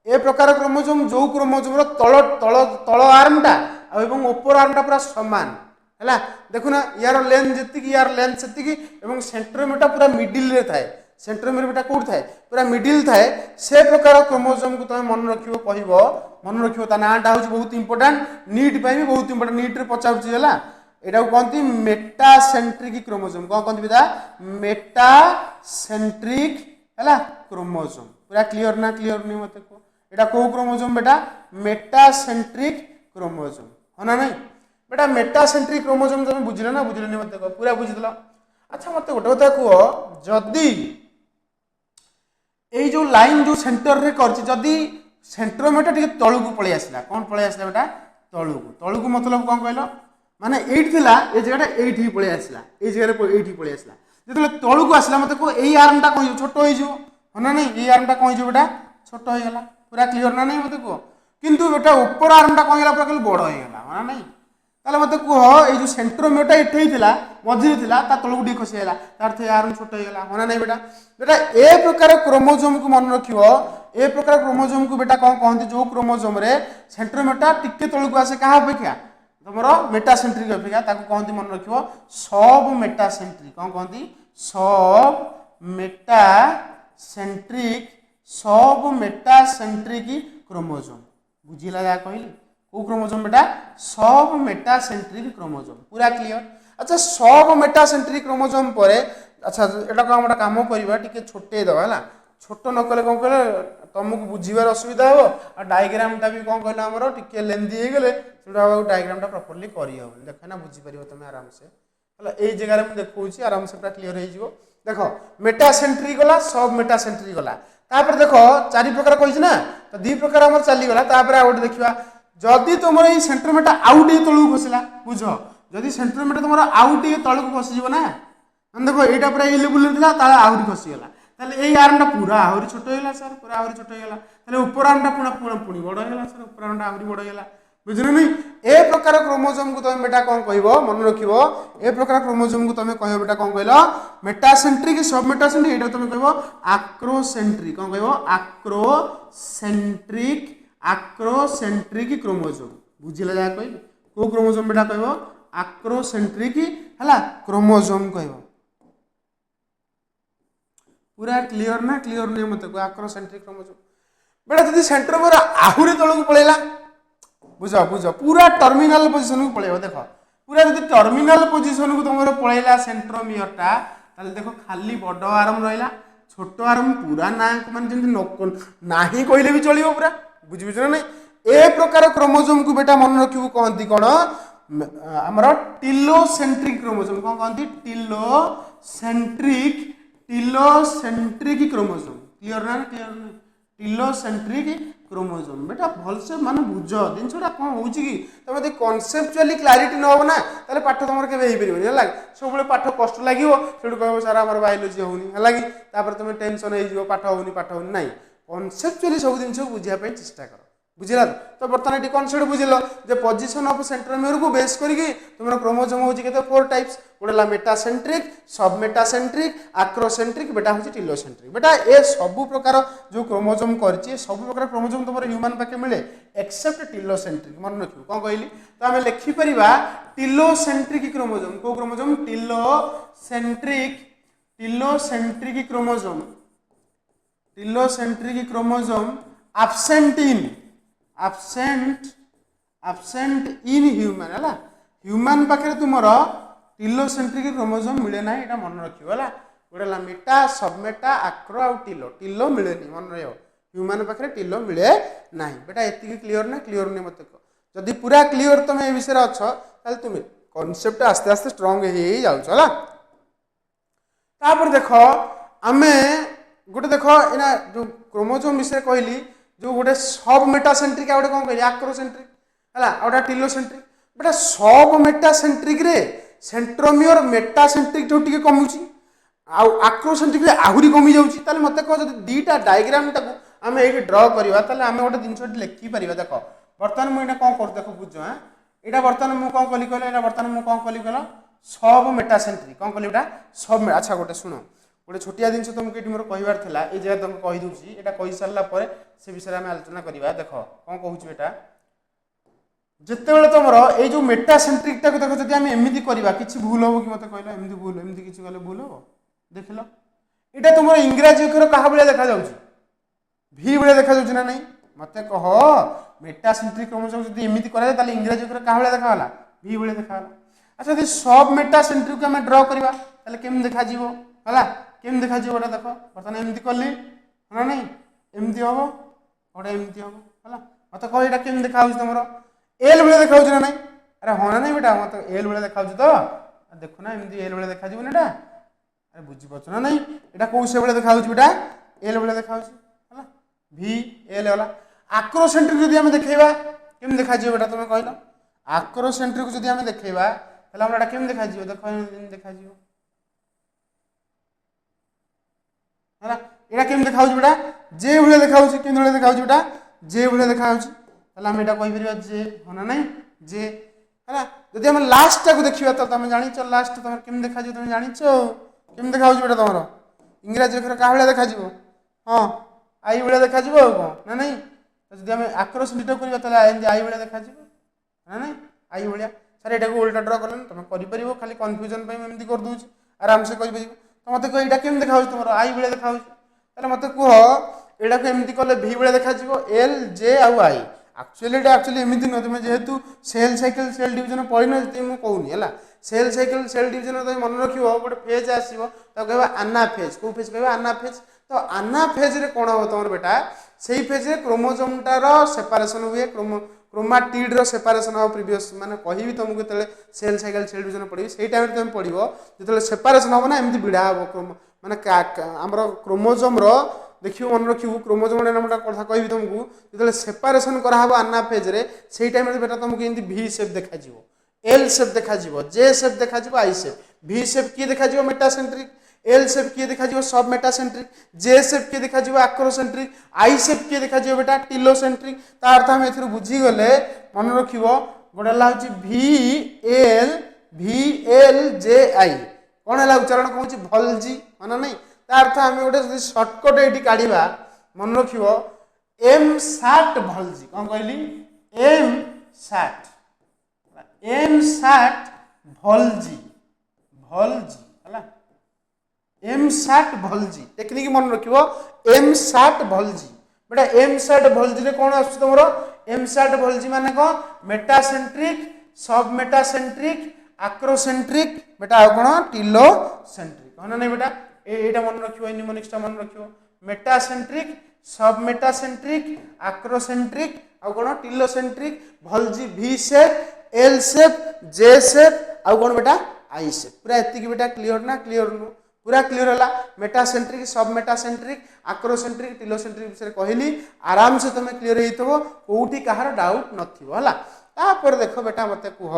ए प्रकार क्रोमोजोम जो क्रोमोजोम तल तल तल आर्मटा और ऊपर आर्मटा पूरा सामान है देखुना यार लेंथ जी यार लेंथ से सेंट्रोमियरटा पूरा मिडिल रे थाए सेंट्रोमियर बेटा कौट थाए पूरा मिडिल थाए से प्रकार क्रोमोजोम को तुम मन रखियो कह मन रखियो ता नाटा हूँ बहुत इंपोर्टेंट नीट भी बहुत इंपोर्टेंट नीट रे पचार यहाँ कहते मेटासेंट्रिक क्रोमोजोम कौन कहते बेटा मेटासेंट्रिक है क्रोमोजोम पूरा क्लियर ना क्लियर नहीं मत को यहाँ कौ क्रोमोजोम बेटा मेटासेंट्रिक क्रोमोजोम है ना नहीं बेटा मेटासेंट्रिक क्रोमोजोम तुम बुझल ना बुझल नहीं मत कह पूरा बुझीदेल अच्छा मत गोटे कथा कह जदि ये जो लाइन जो सेंटर रे करदी सेंट्रोमियरटा टे तलू को पलि आसला कौन पलि आसला बेटा तलू को मतलब कौन कहल माने एट थिला ए जगह एठी पलि आसला ए जगह एठी पलि आसला जब तलू को आसला मत को एई आर्मटा कौन छोट हो जिवो ना नहीं एई आर्मटा कौन जिवो बेटा छोट हो गला पूरा क्लियर ना नहीं मत को किंतु बेटा ऊपर आर्मटा कौन गला पूरा बड़ हो गला ना नहीं ताले मत कह ये जो सेंट्रोमियरटा एठे थिला मझिरे थिला ता तलू डी खसी गला तार थे आर्म छोट हो गला होना नहीं बेटा बेटा ए प्रकार क्रोमोजोम को मन रखियो ए प्रकार क्रोमोजोम को बेटा कौन कहते जो क्रोमोजोम रे सेंट्रोमियरटा टिके तलू को आसे कहा अपेक्षा तुमर मेटासेंट्रिक अपेक्षा ताको कहते मन रखियो सब मेटासेंट्रिक कौन कहते सब मेटासेंट्रिक क्रोमोजोम बुझिला जा कहली कौ क्रोमोजोम बेटा सब मेटासेंट्रिक क्रोमोजोम पूरा क्लियर अच्छा सब मेटासेंट्रिक क्रोमोजोम पर अच्छा एटा को हम काम करबा टिके छोटे दवा है छोट न कले कौन कह तुमको बुझीबार असुविधा हो और डायग्रामटा भी कौन कहल आमर टिके लेंदी हो गले डायग्रामटा प्रॉपर्ली करी हो देख ना बुझीपार तुम आराम से है यही जगह मुझे देखा आराम से पूरा क्लियर हो देख मेटासेंट्रिक गला सब मेटासेंट्रिक गला तापर देख चारि प्रकार कही ना तो दी प्रकार आम चलीगला तापर आ गोटे देखा जदि तुम ये सेंट्रोमियरटा आउ टे तलू खसला बुझ जदि सेंट्रोमियरटा तुम आउ टे तलू खसीज ना देख यहाँ पूरा ये लेवल आहरी खसीगला ये आर्मटा पूरा आहरी छोट होगा सर पूरा आहरी छोट होगा ऊपर आर्मटा पूरा पुणी बड़ होगा सर ऊपर आर्मटा आहरी बड़ होगा बुझल नहीं ए प्रकार क्रोमोजोम को तुम बेटा कौन कह मन रखियो ए प्रकार क्रोमोजोम को तुम कह बेटा कौन कहल मेटासेंट्रिक सब मेटासेंट्रिक ये तुम कह आक्रोसेंट्रिक कौन कह आक्रोसेंट्रिक क्रोमोजोम बुझिला जा कह कौ क्रोमोजोम बेटा कह आक्रोसेंट्रिक है क्रोमोजोम कह पूरा क्लियर ना क्लियर नहीं मत को आक्रोसेंट्रिक क्रोमोजोम बेटा जब सेंट्रोमियर आहरी तल को पलैला बुझ बुझ पूरा टर्मिनाल पोजिशन को पलैब देख पूरा जब टर्मिनाल पोजिशन को तुम पलैला सेंट्रोमियरटा देख खाली बड़ आर्म रहा छोट आर्म पूरा ना माने ना ही कहले भी चलो पूरा बुझ ना नहीं ए प्रकार क्रोमोजोम को बेटा मन रखू कहती कौन आमर टिलोसेंट्रिक क्रोमोजोम कौन कहती टिलोसेंट्रिक क्रोमोजोम क्लियर ना टिलोसेंट्रिक क्रोमोजोम बेटा भलसे माने बुझ जिनसा कौन हो तुम यदि कनसेप्चुअली क्लारिटी न हो ना ताले पाठ तुम के है सब पाठ कष्ट लगे से कह सार आम बायोलोजी होनी है तुम टेंशन हो पाठ होनी ना कनसेप्चुअली सब जिन बुझापी चेष्टा कर बुझला तो बर्तमान ये कनसेप्ट बुझल जे पोजिशन ऑफ सेंट्रोमियर को बेस करके तुम क्रोमोजोम हो 4 टाइप्स गोटे मेटासेंट्रिक सब मेटासेंट्रिक आक्रोसेंट्रिक बेटा हूँ टिलोसेंट्रिक बेटा ए सब प्रकार जो क्रोमोजोम कर सब प्रकार क्रोमोजोम तुम ह्यूमन पाखे मिले एक्सेप्ट टिलोसेंट्रिक मन रखियो कौन कहली तो आम लिखिपर टिलोसेंट्रिक क्रोमोजोम कौ chromosome telocentric chromosome absent in human है ह्यूमन पाखे तुम टिलोसेंट्रिक क्रोमोजोम मिले ना यहाँ मन रखियो है गोटे मेटा सबमेटा आक्रो आउ टिलो मिले मन रहा ह्यूमन पाखे टिलो मिले ना बेटा ये क्लियर ना क्लियर नहीं मत जदि पूरा क्लियर तुम ए विषय अच्छ ताले तुम कॉन्सेप्ट आस्ते आस्ते स्ट्रांग हो जाउछ हला। तापर देख आमे गोटे देख एना जो क्रोमोसोम विषय कहली जो गोटे सब मेटासेंट्रिक आ गोटे कौन कहली आक्रोसेंट्रिक है आ गोटे टिलोसेंट्रिक बेटा सब मेटासेंट्रिक रे सेंट्रोमियर मेटासेंट्रिक जो टिके कमुची आक्रोसेंट्रिक रे आहुरी कमी जाउची ताले मते कह जदि दीटा डायग्राम टाको आमे एठी ड्रा करबा ताले आमे गोटे जिंस लिखि परिबा। देख बर्तमान मु एटा कोन कर देख बुझ हां एटा बर्तमान मु कोन कली कहला एटा बर्तमान मु कोन कली कहला सब मेटासेंट्रिक कोन कली एटा सब। अच्छा गोटे सुनो गोटे छोटिया जिनस तुमको ये मोर कहबार था ये जगह तुमको कहीदे यहाँ कही सारा पर से विषय में आलोचना करवा। देख कौन कहूँ बेटा जिते तुम ये जो मेटासेंट्रिकटा को देख जब आम एमती करवा कि भूल हम कि मत कहल एमती भूल एमती किसी कले भूल हम देख लो यहाँ तुम इंग्राजी अक्षर क्या भाया देखा भी भाया देखा ना नहीं मत कह मेटासेंट्रिक क्रोमोसोम जब एमती कराए इंग्राजी अक्षर क्या भाया देखा भी भाया देखा। अच्छा जब सब मेटासेंट्रिक को आम ड्र करवा केम देखा है केम देखा गोटे देख बर्तमान एमती कली है ना एमती हम गोटे एमती हम है मत कह यहाँ केम देखा तुम एल भाया देखा ना नहीं अरे हाँ ना नहीं बेटा मत एल भाया देखा तो देखो ना एमती एल भाया देखा ना अरे बुझीपार ना नहीं यहाँ कौन से भाया देखा बेटा एल भाया देखा है भी एल है आक्रोसेंट्रिक जब आम देखा केम देखा बेटा तुम कहल आक्रोसेंट्रिक जब आम देखा ताला केम देखा देख देखा है यहाँ केम देखा बेटा जे भाया देखा केम भाया देखा बेटा जे भाया देखा आम यहाँ कहीपर जे हाँ ना जे है जब आम लास्ट टाक देखा तो तुम जाच लास्ट तुम केम देखा तुम जाच केम देखा बेटा तुम इंग्राजी अक्षर क्या भाया देखा हाँ आई भाया देखा कौन ना नहीं जब आम आक्रोसेंट्रिक करवा आई भाया देखा ना नहीं आई भाया सर यहाँ उल्टा ड्र कल तुम कर खाली कन्फ्यूजन एमती करदे आराम से कहीपर तो मत कह यहाँ केम देखा तुम आई भाया देखा मत कह यहाँ को एमती कले भी भाया देखा एल जे आई एक्चुअली एमती नुह तुम जेहेतु सेल साइकिल सेल डिविजन पढ़ी न कहूनी है सेल साइकिल सेल डिविजन तुम मन रख गोटे फेज आसो कह आना फेज कौ फेज कह आना फेज तो आना फेज रे कौन हम तुम बेटा से ही फेज क्रोमोसोमटार सेपारेसन हुए क्रोमाटिड सेपारेसन हम प्रिवियस माने कहि तुमको जो सेल साइकिल सेल डिविजन पढ़ी से टाइम तुम पढ़ जो सेपारेसन हम ना एमती भिड़ा हम माने आमर क्रोमोसोम देखिए मन रखिए क्रोमोसोम नाम कथा कहि तुमको जो सेपारेसन कराब आना फेज रे से टाइम बेटा तुमको एमती भी सेप देखा एल सेप देखा जे सेप देखा आई सेप भी सेप किए देखा मेटासेंट्रिक एल सेप किए देखा सब मेटासेंट्रिक जे सेप किए देखा आक्रोसेंट्रिक आई सेप किए देखा बेटा टिलोसेंट्रिक ता अर्थ हम ए बुझीगले मन रख गोटे भी एल जे आई कौन है उच्चारण कौन भलजी हाँ नहीं ता अर्थ आम गोटे सर्टकट ये काढ़ा मन रख एम साट भलजी कौन कहली एम साट भलजी भलजी है एम साट भलजी टेक्निक मन रख एम साट भलजी बेटा एम साट भलजी कौन आस तुम एम साट भलजी मान कौन मेटासेंट्रिक सब मेटासेंट्रिक आक्रोसेंट्रिक बेटा आ कौन टिलोसेंट्रिक हाँ नहीं बेटा यहाँ मन रख निमोनिक्स मन रख मेटासेंट्रिक सब मेटासेंट्रिक आक्रोसेंट्रिक आ कौन टिलोसेंट्रिक भलजी भी सेप एल सेप जे सेप आ कौन बेटा आई सेप पूरा एति बेटा क्लियर ना क्लियर नु पूरा क्लियर है मेटासेंट्रिक सब मेटासेंट्रिक आक्रोसेंट्रिक टिलोसेंट्रिक विषय कहली आराम से तुम क्लियर हो कौटी कहार डाउट नपर देख बेटा मत कह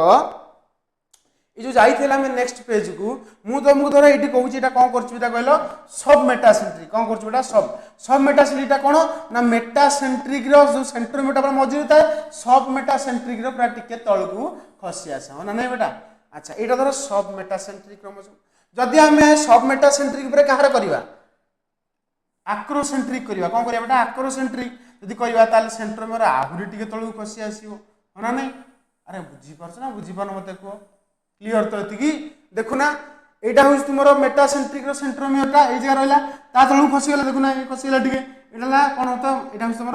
ये जो जाइए नेक्स्ट पेज को मु तुमको धर ये कहूँ यहाँ कौन कर कहल सब मेटासेंट्रिक कौन कर बेटा सब मेटासेंट्रिक कौन ना मेटासेंट्रिक जो सेंट्रोमियर मझे था सब मेटासेंट्रिक पूरा टिके तल को खसी आसे हाँ ना नहीं बेटा। अच्छा यहाँ धर सब मेटासेंट्रिक क्रोमोसोम जदि आम सब मेटासेंट्रिक कहार करवा आक्रोसेंट्रिक करवा कौन करवा बेटा आक्रोसेंट्रिक जदि करवा सेंट्रोमियर आहुरी टिके तल को खसी आसो हाँ ना नहीं अरे बुझीपार ना बुझीपार मत कह क्लियर तो ये देखुना यहाँ हूँ तुम मेटासेंट्रिक सेंट्रोमियरटा ये जगह रहा तलू खसीगला देखुना ये खसीगला टे यहाँ कौन होता यहाँ हूँ तुम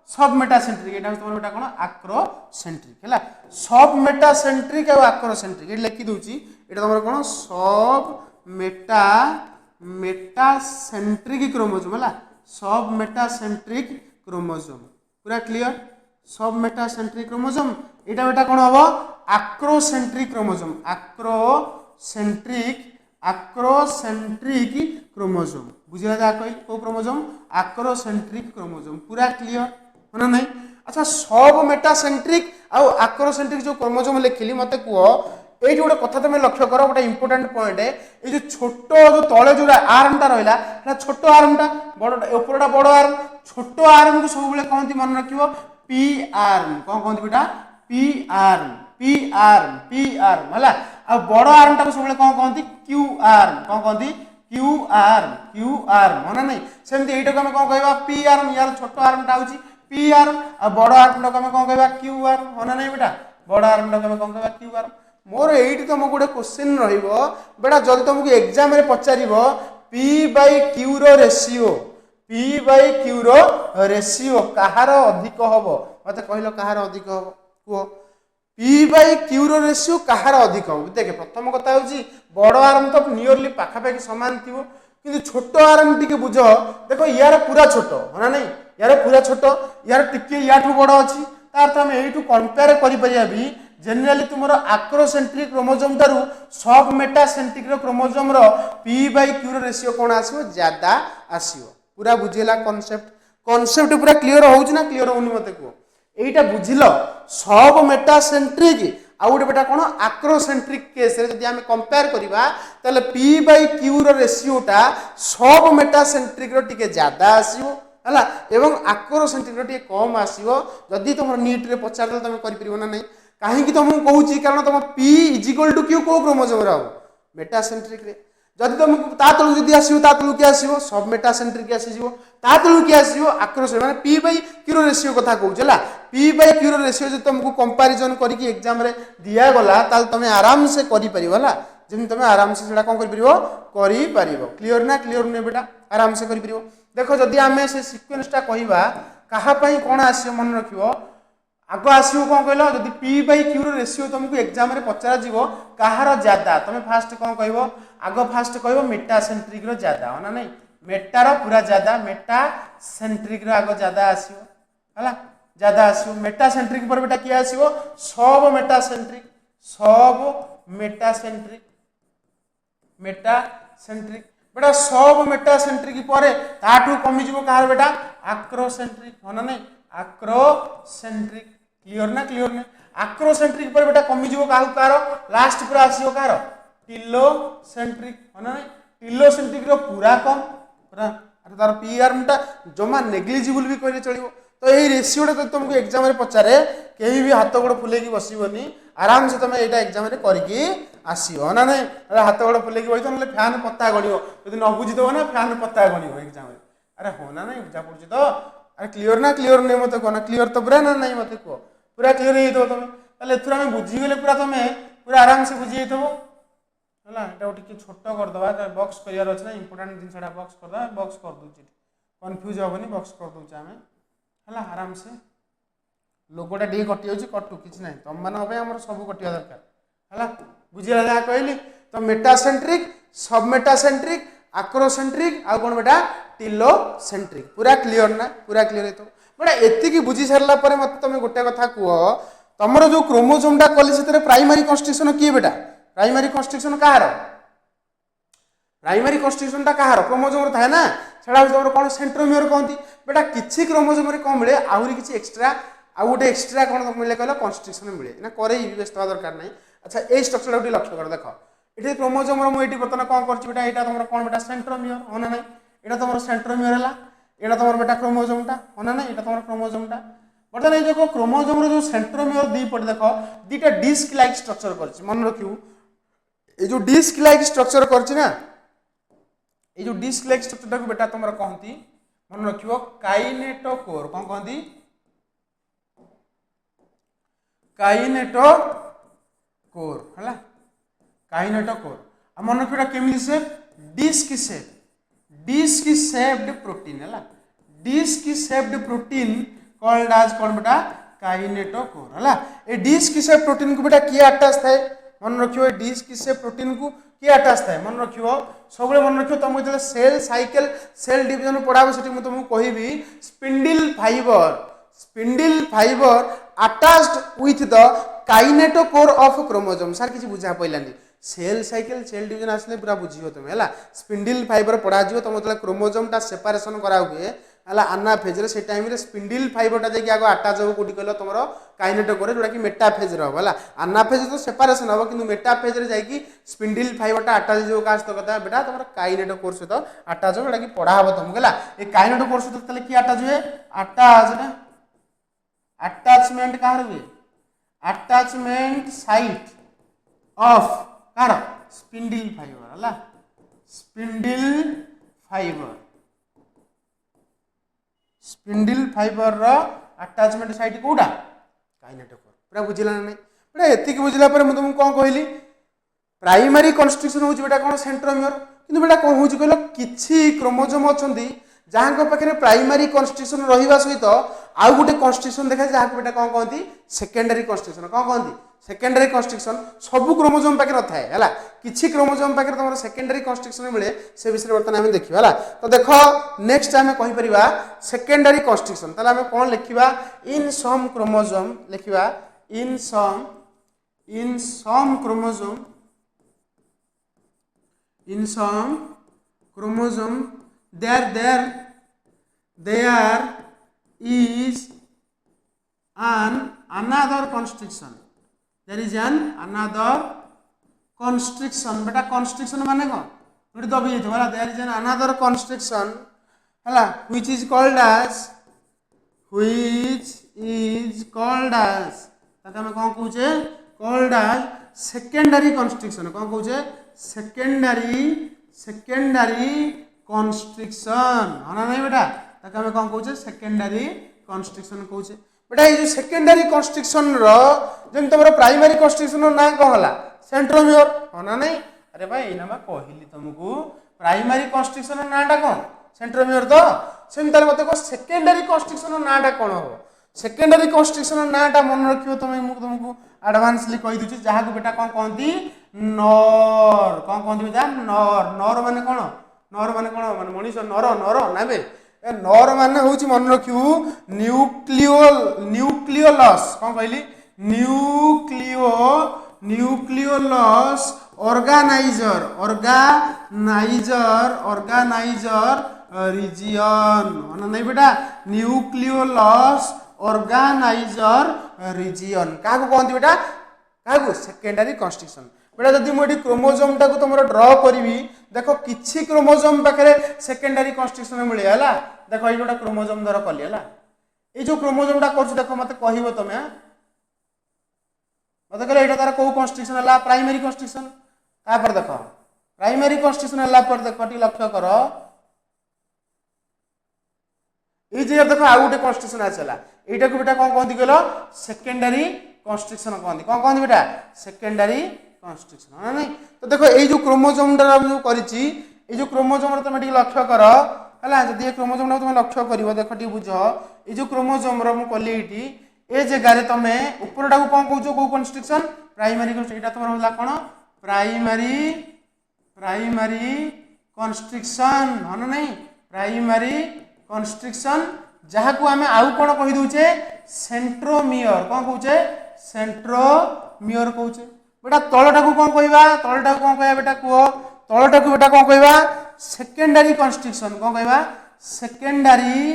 सब मेटासेंट्रिक यहाँ हूँ तुम बेटा कौन आक्रोसेंट्रिक है सब मेटासेंट्रिक और आक्रोसेंट्रिक ये लिखी दूसरी यहाँ तुम कौन सब मेटासेंट्रिक क्रोमोसोम है सब मेटासेंट्रिक क्रोमोसोम पूरा क्लियर सब मेटासेंट्रिक क्रोमोसोम एटा बेटा कोन हबो आक्रोसेंट्रिक क्रोमोसोम आक्रोसेंट्रिक क्रोमोसोम बुझिला जा कहि को क्रोमोसोम आक्रोसेंट्रिक क्रोमोसोम पूरा क्लियर होना नहीं। अच्छा सब मेटासेंट्रिक आउ आक्रोसेंट्रिक जो क्रोमोसोम लिखिली मते कुओ ये गोटे कथा तुम लक्ष्य कर गोटे इंपोर्टाट पॉइंट ये जो छोट जो तले जो आर्मटा रहा छोट आर्मटा बड़ा उपरटा बड़ आर्म छोट आर्म को सब कहते मन रख पी आर्म कौन कहते बेटा पी आर्म है आ बड़ आर्मटा को सब कौन कहते क्यू आर्म कौन कहते क्यू आर्म होना नहीं सेमती यही आम कौन कह पी आर्म यार छोट आर्मटा हूँ पी आर्म आ बड़ आर्मटा को कौन कह क्यू आर्म होना नहीं बेटा बड़ आर्मटा को कौन कह क्यू आर्म मोर ये तुमको गोटे क्वेश्चन बेटा जब तुमको एग्जाम रे पचार पी बाई क्यू रेशियो कहार अधिक हम मत कहल कहार अधिक हम कह पी बाई क्यू रेशियो कहार अधिक हम देखे प्रथम कथा हूँ बड़ आर्म तो नियरली पाखापाखि सामान थी कि छोट आर्म टी बुझ देख यार पूरा छोट है नहीं यार पूरा छोट यार टिके या बड़ अच्छी तार आम यू कंपेयर कर जेनेराली तुमर आक्रोसेंट्रिक क्रोमोसोम ठारू सब metacentric chromosome P by Q ratio कौन आसो ज्यादा आसो पूरा बुझेगा कॉन्सेप्ट पूरा क्लीयर होना क्लीयर होनी मत कह यहीटा बुझिल सब मेटासेंट्रिक आउ गोटे बेटा कौन आक्रोसेंट्रिक केस रे जदि आम कंपेयर करवा ताले पी बाई क्यू रेशियोटा सब मेटासेंट्रिक टिके ज्यादा आसो है एवं आक्रोसेंट्रिक टिके कम आसो जदि तुम नीट रे पचार तुम कर ना नहीं कहीं तुमको कहूँ कारण तुम पी इजिकल टू क्यू को क्रोमोसोम रे मेटासेंट्रिक रे जदि तुम ता तलू जदि आसो ता तलू किए आसो सब मेटासेंट्रिक आसीजो ता तलू किए आसो आक्रोसेंट्रिक माने पी बाई क्यू रेशियो कथा कहूँ है पी बाई क्यू रेशियो जो तुमको कंपैरिजन करके एग्जाम रे दिया गला ताल तुम आराम से करि परिबो हला जमी तुम आराम से सेटा कोन करि परिबो क्लियर ना क्लियर नै बेटा आराम से करि परिबो देखो जदि आमे से सीक्वेंसटा कहिबा कहा पई कोन आसीयो मन रखिबो आग आसो कौन कहल जब पी बाई क्यू रेशियो तुमको एग्जाम रे पचार कहार ज्यादा तुम फास्ट कौन कह आग फास्ट कह मेटासेंट्रिक ज्यादा है ना नहीं मेटार पूरा ज्यादा मेटासेंट्रिक आग ज्यादा आसो है ज्यादा आसो मेटासेंट्रिक पर बेटा किए आसो सब मेटासेंट्रिक बेटा सब मेटासेंट्रिक पर ताठू कमिज कहार बेटा आक्रोसेंट्रिक है ना नहीं आक्रोसेंट्रिक क्लियर ना आक्रोसेंट्रिक पर बेटा कमिज कहार लास्ट पूरा आसो कहार टिलोसेंट्रिक है ना टिलोसेंट्रिक पूरा कम पूरा तार पी आर्मटा जमा नेग्लिजिबल भी कहले चलो तो यही रेशियोटा तो तुमको एग्जाम रे पचारे कहीं भी हाथ गोड़ फुलेकी बसबनी आराम से तुम यहाँ एग्जाम रे करके आसो ना नहीं हाथ गोड़ फुलेकी बस ना फैन पत्ता गणिब यदि न बुझीदेव ना फैन पत्ता गणिब एग्जाम अरे हो ना नहीं बुझा पड़ी तो अरे क्लीयर ना क्लीयर नहीं मत कहना क्लीयर तो पूरा ना नहीं मत कह पूरा क्लीयर हो तुम एथर आम बुझीगले पूरा तुम पूरा आराम से बुझी है टे छोट करदे बक्स करार अच्छे ना इंपोर्टाट जिनसा बक्स करदे बक्स कर दूसरी कन्फ्यूज हेनी बक्स कर दूचे आम है आराम से लोगोटा टे कटि जाऊँ कटू कि ना तुम मानक सब कटा दरकार है बुझीला जहाँ कहली तो मेटासेंट्रिक सब मेटासेंट्रिक आक्रोसेंट्रिक आ कौन बेटा टिलोसेंट्रिक पूरा क्लीयर ना पूरा क्लीयर हो बेटा एतिकी बुझी सारा पर मत तुम गोटे कथा कह तुम जो क्रोमोसोमटा कली से प्राइमरी कन्स्ट्रक्शन किए बेटा प्राइमरी कन्स्ट्रक्शन कहार प्राइमरी कन्स्ट्रक्शनटा कहार क्रोमोसोम थाए ना छड़ा तुम कौन सेंट्रोमियर कहती बेटा किसी क्रोमोसोम कौन मिले आहरी किसी एक्सट्रा आउ गोटे एक्सट्रा कौन मिले कहल कन्स्ट्रक्शन मिले ना करे व्यस्त हवा दरकार नहीं। अच्छा ये स्ट्रक्चर टे लक्ष्य कर देख ये क्रोमोसोम मुझे बर्तमान कौन कर बेटा तुम कौन बेटा सेंट्रोमियर हो ना नहीं यहाँ तुम सेंट्रोमियर है यहाँ तुम बेटा क्रोमोसोमटा हो ना नहीं यहाँ तुम क्रोमोसोमटा बर्तमान ये देखो क्रोमोसोम जो सेंट्रोमियर दी पटे देख दुटा डिस्क लाइक स्ट्रक्चर कर मन रखू ये जो डिस्क लाइक स्ट्रक्चर करना ये जो डिस्क लाइक स्ट्रक्चर बेटा तुम कहती मन रख काइनेटोकोर कौन कहती काइनेटोकोर है काइनेटोकोर मन रखा केमी सेप डिस्क शेप्ड प्रोटीन है disc shaped protein called as कौन बेटा काइनेटोकोर है ये डिस्क शेप प्रोटीन को बेटा किए अटैच थाए मन रखियो डिस्क शेप प्रोटीन को किए अटैच थाए मन रखियो सब मन रखियो तुम जो सेल साइकिल सेल डिवीजन पढ़ाबो सेठी मु तुमको कहबी spindle fibre spindle fibre attached with the kinetochore of chromosome sir किसी बुझा पइलानी सेल साइकिल सेल डिवीजन आसले पूरा बुझियो तुम है स्पिंडल फाइबर पढ़ा जो तुम जो क्रोमोसोम टा सेपरेशन करा हुए है आनाफेज से टाइम रे स्पिंडल फाइबर टा जाकि आगो अटैच हो कोडी कहलो तुमरो काइनेटोकोर जोटा कि मेटाफेज रो है आनाफेज तो सेपरेशन हो किंतु मेटाफेज रे जाकि स्पिंडल फाइबर टा अटैच जो कास तो कथा बेटा तुमरो काइनेटोकोर सहित अटैच हो जोटा कि पढ़ा हो तुमको है ए काइनेटोकोर सहित तले की अटैच हुए अटैच अटैचमेंट कहार हुए attachment site of car spindle fibre है स्पिंडल फाइबर स्पिंडल फाइबर रो अटैचमेंट साइट कोडा काइनेटोकोर पूरा बुझिला नै बेटा एतिक बुझिला पर म तुमको कोन कहली प्राइमरी कंस्ट्रक्शन होची बेटा कोन सेंट्रोमियर किंतु बेटा कोन होची कहलो किछि क्रोमोसोम अछंती जहाँ पाखे प्राइमरी कंस्ट्रक्शन रहिबा सहित आउ गोटे कंस्ट्रक्शन देखा जहाँ बेटा कौन कहती सेकेंडरी कंस्ट्रक्शन कौन कहती सेकेंडरी कंस्ट्रक्शन सबू क्रोमोसोम पाखे नथाए है किछि क्रोमोसोम पाखे तुम सेकेंडरी कंस्ट्रक्शन मिले से विषय बर्तमान आम देखा है तो देख नेक्स्ट आम कहीपर सेकेंडरी कंस्ट्रक्शन ताले आम कौन लिखा इन सम क्रोमोसोम लिखा इन सम chromosome there is another constriction there is another constriction बेटा constriction माने कौन थोड़ी दबी जाइए वाला there is another constriction है which is called as ताकि हमें कौन कहूचे called as secondary constriction कौन कहूचे secondary constriction है नहीं बेटा ताकि हमें कौन कहूचे सेकेंडरी कंस्ट्रक्शन कहूचे बेटा ये जो सेकेंडरी कंस्ट्रक्शन रो जम तुमरो प्राइमरी कंस्ट्रक्शन रो ना कौन हला सेंट्रोमियर हो ना नहीं अरे भाई ना मैं कहली तुमको प्राइमरी कंस्ट्रक्शन रो नाटा कौन सेंट्रोमियर तो सेम ताले मते को सेकेंडरी कंस्ट्रक्शन रो नाटा कौन हो सेकेंडरी कंस्ट्रक्शन रो नाटा मन रखियो तुमको एडवांसली कहि दिछि जहा को बेटा कौन कहंती नर कौन कहंती बेटा नर माने कौन नर माने कौन माने मनीष नर ना बे नर माने होची मन रखियो न्यूक्लियोलस कौन कहली न्यूक्लियोलस ऑर्गेनाइजर रीजन माने नहीं बेटा न्यूक्लियोलस ऑर्गेनाइजर रीजन काको कहंती बेटा काको सेकेंडरी कंस्ट्रक्शन बेटा जदि मुझे क्रोमोसोम टाक तुम ड्र करी देख किछि क्रोमोसोम पाखे सेकेंडरी कंस्ट्रक्शन मिले है देख ये गोटा क्रोमोसोम धर कली है ये जो क्रोमोसोम टा कर देख मत कह तुम मत कह ये तार कौ कंस्ट्रक्शन है प्राइमरी कंस्ट्रक्शन तापर देख प्राइमरी कंस्ट्रक्शन है देख टी लक्ष्य कर ये देख आउ गोटे कंस्ट्रक्शन आसला यहाँ को बेटा कौन कहती कहल सेकेंडरी कंस्ट्रक्शन कहती कौन कहती बेटा सेकेंडरी कंस्ट्रक्शन है नहीं तो देखो ये जो क्रोमोसोम जो करी जो क्रोमोसोम तुम लक्ष्य कर है जब ये क्रोमोसोम तुम लक्ष्य कर देख टी बुझ ये जो क्रोमोसोम कली ये जगार तुम उपरटा को कौन कौ कौ कंस्ट्रक्शन प्राइमरी यहाँ तुम रहा कौन प्राइमरी कंस्ट्रक्शन है ना नहीं प्राइमरी कंस्ट्रक्शन जहाँ को आम आउ कौन कहीदे सेंट्रोमियर कौन कहे सेंट्रोमियर कहे बेटा तलटा को कौन कहवा तलटा को कौन कह बेटा कह तलटा को बेटा कौन कहवा सेकेंडरी कंस्ट्रक्शन कौन कहवा सेकेंडरी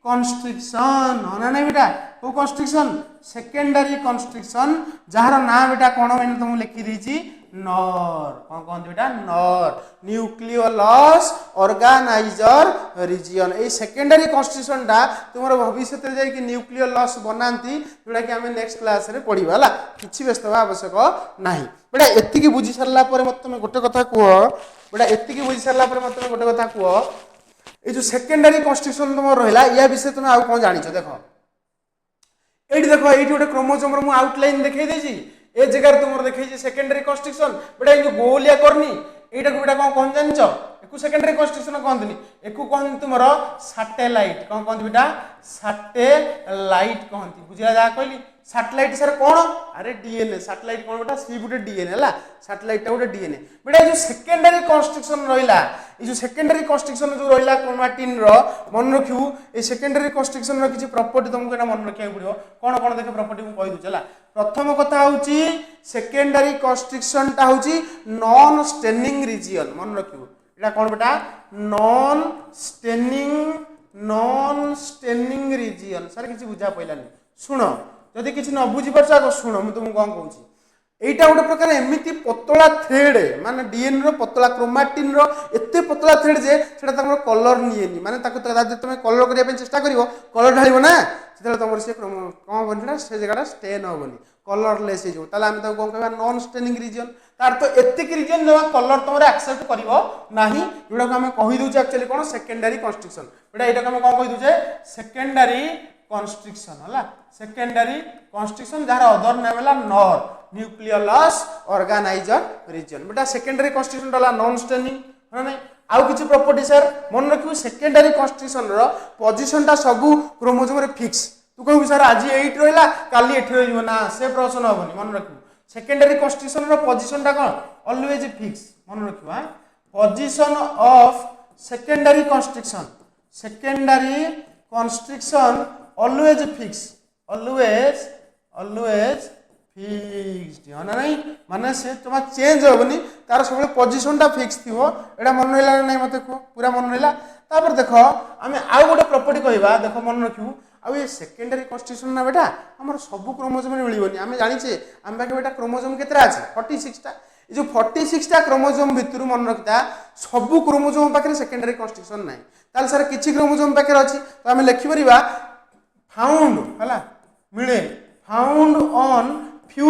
कंस्ट्रक्शन है ना नहीं बेटा को कंस्ट्रक्शन सेकेंडरी कंस्ट्रक्शन जार ना बेटा कौन मैंने तुमको लिखी देछि नर कौन कहते बेटा नर न्यूक्लियोलस ऑर्गेनाइजर रीजन ये सेकेंडरी कंस्ट्रक्शन टा तुम भविष्य में जाकि न्यूक्लियोलस बनाती जोटा कि आम नेक्स्ट क्लास रे पढ़ा है किसी व्यस्त हवा आवश्यक ना बेटा एतिकी बुझी सारा मत तुम गोटे कथा कह बेटा एतिकी बुझी सारा मत तुम गोटे कथा कह ये जो सेकेंडरी कंस्ट्रक्शन तुम रहा या विषय तुम आउ कौन जान देख ये देख ये गोटे क्रोमोसोम मुझे आउटलाइन देखई देछि ए जगह तुम देखी सेकेंडरी कंस्ट्रक्शन बेटा ये गोलिया करनी यहाँ को बेटा कौन जान एक सेकेंडरी कंस्ट्रक्शन कहते एक कहते तुम सैटेलाइट कौन कहते बेटा सैटेलाइट कहती बुझा जहाँ कहली सैटेलाइट सर कौन अरे डीएनए सैटेलाइट कौन बेटा सी गोटे डीएनए है सैटेलाइट गोटे डीएनए बेटा जो सेकेंडरी कंस्ट्रक्शन रहा ये सेकेंडरी कंस्ट्रक्शन जो रहा क्रोमाटिन मन रखू ये सेकेंडरी कंस्ट्रक्शन किसी प्रॉपर्टी तुमको मन रखा पड़ो कौन कौन देखे प्रॉपर्टी मुझे कहीदे प्रथम कथा हूँ सेकेंडरी कंस्ट्रक्शन टा हूँ नॉन स्टेनिंग रीजन मन रखू ये कौन बेटा नॉन स्टेनिंग रीजन सर किसी बुझा पड़ानी शुण जदि किसी न बुझी पार्छ शुण मुझे तुमको कौन कहूँ এইটা গোটে প্রকার এমিতি পতলা থ্রেড মানে ডিএনএ পতলা ক্রোমাটিন এতে পতলা থ্রেড যে সেটা তোমার কলর নিয়েনি মানে তাকে যদি তুমি কলর করা চেষ্টা করব কলর ঢাড়ব না সেটা তোমার সে কম হবনি সেটা সে জায়গাটা স্টেন হবনি কলরলেস হয়ে যাব তাহলে আমি তাকে কম কহবা নন স্টেনিং রিজন তার তো এতিক রিজন জমা কলর তোমার আকসেপ্ট করব না যেটা আমি কহি দউছি एक्चुअली কোন সেকেন্ডারি কনস্ট্রাকশন বেটা এটাকে আমি কোন কহি দউছে সেকেন্ডারি কনস্ট্রাকশন হলা সেকেন্ডারি কনস্ট্রাকশন যার অদর নেম হলা নর न्यूक्लियोलस ऑर्गेनाइजर रीजन बेटा सेकेंडरी कन्स्टिट्यूशन वाला नॉन स्टेनिंग है ना आउ किछि प्रॉपर्टी सर मन रखियो सेकेंडरी कन्स्टिट्यूशन रो पोजीशन टा सब क्रोमोसोम रे फिक्स तू कहू सर आज 8 रहला काली 8 रहिबो ना से प्रश्न होबनी मन रखियो सेकेंडरी कन्स्टिट्यूशन रो पोजीशन टा कोन ऑलवेज फिक्स मन रखियो हां position of secondary construction always fix always fixed है ना नहीं माने से तुम चेंज होबनी तार सब पोजीशन टा फिक्स थिवो एटा मन रहला नहीं मते को पूरा मन रहला तापर देखो आमे आउ गोटे प्रॉपर्टी कहबा देखो मन रखियो आ ये सेकेंडरी कन्स्टिट्यूशन ना बेटा हमर सब क्रोमोसोम रे मिलिबनी आमे जानि छे हम बाके बेटा क्रोमोसोम केतरा अछि 46 टा ये जो 46 टा क्रोमोसोम भितरु मन रखता सब क्रोमोसोम पाखे सेकेंडरी कन्स्ट्रक्शन नाही ताल सर किछि क्रोमोसोम पाखे अछि तो आमे लिखि परिबा फाउंड हला मिले फाउंड ऑन फ्यू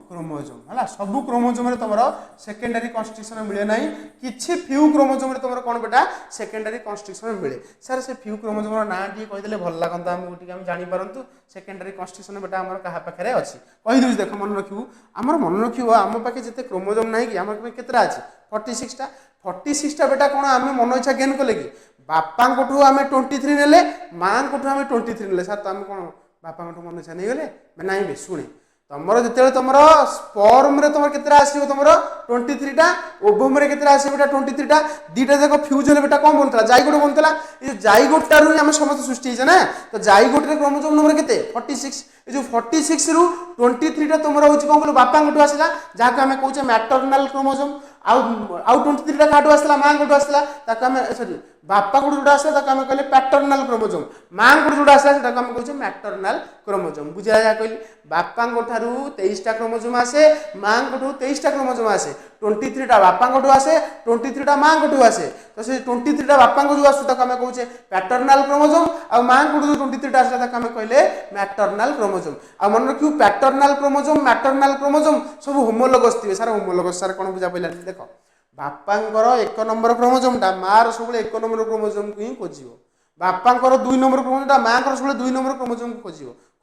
क्रोमोसोम हला सब क्रोमोसोम रे तमरो सेकेंडरी कन्स्ट्रक्शन मिले नाही किछि फ्यू क्रोमोसोम रे तमरो कोन बेटा सेकेंडरी कन्स्ट्रक्शन मिले सर से फ्यू क्रोमोसोम रो ना टी कहि देले भल लागंता हम टिके हम जानि परंतु सेकेंडरी कन्स्ट्रक्शन बेटा हमर कहा पाखरे अछि कहि दउ देखो मन रखिबू हमर मन रखिबो हम पाखे जते क्रोमोसोम नाही कि हमर पाखे केतरा अछि 46 टा बेटा कोन आमे मन इच्छा गेन कोले कि बापा कोठू आमे 23 नेले मां कोठू आमे 23 नेले सर त हम कोन बापा मन इच्छा नहीं गले नहीं बे शुणे तुम जो तुम स्पर्म रे तुम केतरा आसीबो तुम 23 टा ओवम रे केतरा आसीबो बेटा 23 टा दीटा देखो फ्यूज होले बेटा कौन बनतला जाइगोट बनतला ये जाइगोट टारु हम समस्त सृष्टि है ना तो जाइगोट रे क्रोमोसोम नंबर केते 46 ये जो 46 रु 23 टा तुम होची कोन कहलो बापा गोटू आसीला जा के हमें कहूचे मैटरनल क्रोमोसोम आउ 23 टा काटू आसला मां गोटू आसला ताका हमें सॉरी बापा गोटू जोडा आसला ताका हमें कहले पैटर्नल क्रोमोसोम मां गोटू जोडा आसला ताका हमें कहूचे मैटरनल क्रोमोसोम बुझा जा कहली बापा गोठारु 23 टा क्रोमोसोम आसे मां गोटू 23 टा क्रोमोसोम आसे 23 टा बापा गोटू आसे 23 टा मां गोटू आसे तो से 23 टा बापा गोटू आसु ताका हमें कहूचे पैटर्नल क्रोमोसोम आ मां गोटू 23 टा आसला ताका हमें कहले मैटरनल क्रोमोसोम आ मन रखियो पैटर्नल क्रोमोसोम मैटरनल क्रोमोसोम सब होमोलोगस थिबे सर होमोलोगस सर कोन बुझा पइला देखो बापांकर 1 नंबर क्रोमोसोम टा मार सब 1 नंबर क्रोमोसोम को ही खोजियो बापांकर 2 नंबर क्रोमोसोम टा मांकर सब 2 नंबर क्रोमोसोम को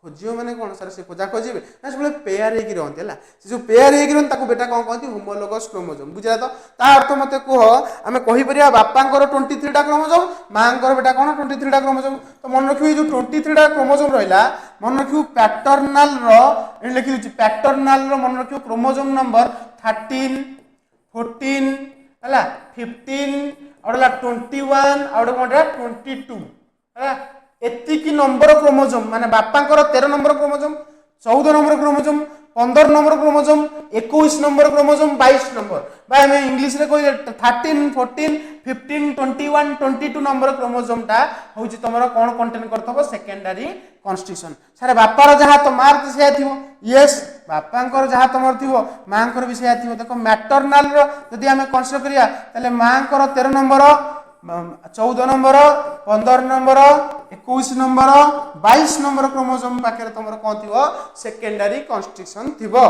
खोजियो माने कोन सर से खोजा खोजिबे ना सब पेयर हेकि रहंते हला से जो पेयर हेकि रहन ताको बेटा कोन कहंती होमोलोगस क्रोमोसोम बुझा तो ता अर्थ मते को हमें कहि परिया बापांकर 23 टा क्रोमोसोम मांकर बेटा कोन 23 टा क्रोमोसोम तो मन रखियो जो 23 टा क्रोमोसोम रहला मन रखियो पैटर्नल रो ए लिखि दिछि पैटर्नल रो मन रखियो क्रोमोसोम नंबर 13 14 हला 15 और 21 और कोनटा 22 हला एतिकी नंबर क्रोमोसोम माने बापांकर 13 number chromosome 14 number chromosome 15 number chromosome 21 number chromosome 22 number भाई हमें इंग्लिश रे कोइ 13 14 15 21 22 नंबर क्रोमोसोम टा होची तमरो कोन कंटेन करथबो सेकेंडरी कन्स्ट्रक्शन सारे बापार जहा तो मार तो से थिवो यस बापांकर जहा तमर थिवो मांकर भी से थिवो देखो मैटरनल रो यदि हमें कंसीडर करिया तले मांकर 13 number 14 number 15 number 21 number 22 number chromosome पाखे तुम कौन थी सेकेंडरी कन्स्ट्रक्शन थी है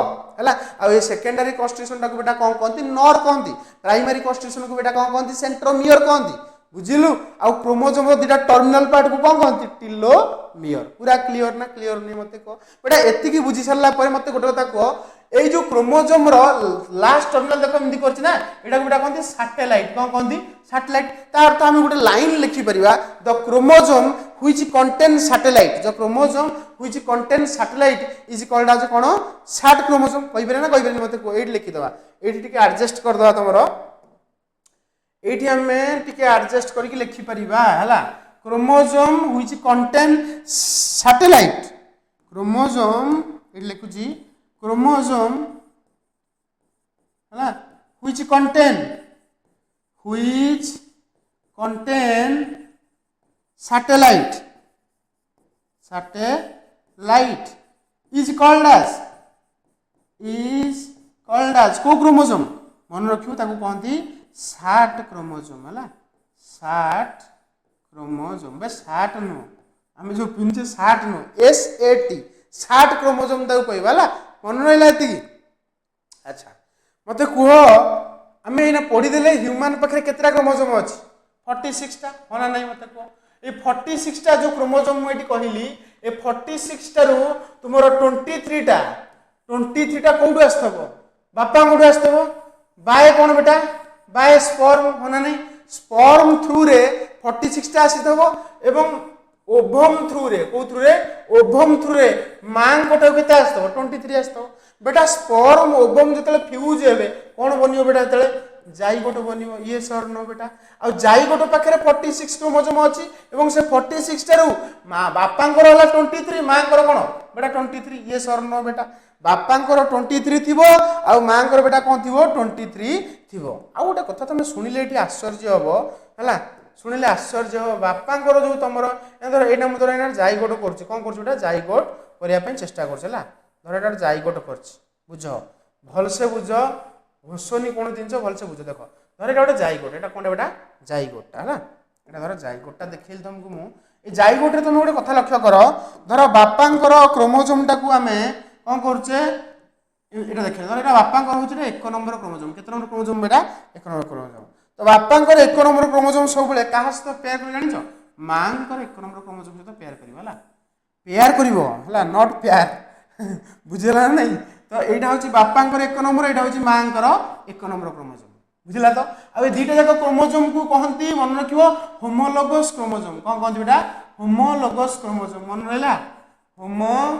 ये सेकेंडरी कन्स्ट्रक्शन टाक बेटा कौन कहती नर कहती प्राइमरी कन्स्ट्रक्शन को बेटा कौन कहती सेंट्रोमियर कहती बुझिलु आ क्रोमोसोम दुटा टर्मिनल पार्ट को कौन कहती टिलोमियर पूरा क्लियर ना क्लियर नहीं मत कह बेटा एतिकी बुझी सारा मत गोटे कथा कह এই जो क्रोमोजोम रो लास्ट टर्मिनल देखो एमती करछि ना एटा गोटा कहंती सैटेलाइट कोन कहंती सैटेलाइट तार तो हम गोटे लाइन लिखि परिबा the chromosome which contain satellite जो chromosome which contain satellite is called as कोन सैट क्रोमोजोम कहि बरे ना कहि बरे मते को एट लिखि दवा एटी टिके एडजस्ट कर दवा तमरो एटी हमें टिके एडजस्ट करके लिखि परिबा हला chromosome which contain satellite chromosome एटी लिखुची क्रोमोजोम है which contain satellite is called as को क्रोमोजोम मन रखियो ताको कहंती साट क्रोमोजोम है साट क्रोमोजोम बे साट नो आम जो पिनचे साट नो SAT साट क्रोमोजोम ताको कहबा ला मन रहिला एति अच्छा मते कुह आमे एना पढी देले ह्यूमन पखरे केतरा क्रोमोजोम अछि 46 टा होना नहीं मते कुह ए 46 टा जो क्रोमोजोम मु एटी कहिली ए 46 टा रो तुमरो 23 टा कोडु आस्तबो बापा कोडु आस्तबो बाय कोन बेटा बाय स्पर्म होना नहीं स्पर्म थ्रू रे 46 टा आसीतबो एवं ओभम थ्रू रे को थ्रू रे ओभम थ्रू रे मां कोटा केते आस्तबो 23 आस्तबो बेटा स्पर्म ओभम जतले फ्यूज हेबे कोन बनियो बेटा जतले जाइगोट बनियो ये सर नो बेटा आ जाइगोट पाखरे 46 क्रोमोजोम अछि एवं से 46 टारू मां बापांकर होला 23 मांकर कोन बेटा 23 ये सर नो बेटा बापांकर 23 थिबो आ मांकर बेटा कोन थिबो 23 थिबो आ गोटे कथा तमे सुनिले एठी आश्चर्य हबो हला सुनिले आश्चर्य हो बापांकर जो तमरो एधर एना मुदर एना जाइगोट करछि कोन करछि बेटा जाइगोट करिया पय चेष्टा करछला धर एटा जाइगोट करछि बुझो भलसे बुझो घोषणी कोन दिनछ भलसे बुझो देखो धर एटा गोटे जाइगोट एटा कोन बेटा जाइगोट हला एटा धर जाइगोटटा देखिल तुमको मु ए जाइगोट रे तुम गोटे कथा लक्ष्य करो धर बापांकर क्रोमोजोम टाकू आमे कोन करछे एटा देखिल धर एटा बापांकर होछि 1 नंबर क्रोमोजोम केते नंबर क्रोमोजोम बेटा 1 नंबर क्रोमोजोम तो बापांकर 1 नंबर क्रोमोजोम सब बेले काहा सहित पेयर कर जानिछो मांकर 1 नंबर क्रोमोजोम सहित पेयर करिवो हला पेयर करिवो हला नॉट पेयर बुझला नहीं तो एटा होची बापांकर 1 नंबर एटा होची मांकर 1 नंबर क्रोमोजोम बुझला तो अब दीटा जाक क्रोमोजोम को कहंती मन रखिवो होमोलोगस क्रोमोजोम कोन कहंती बेटा होमोलोगस क्रोमोजोम मन रहला होमोलोगस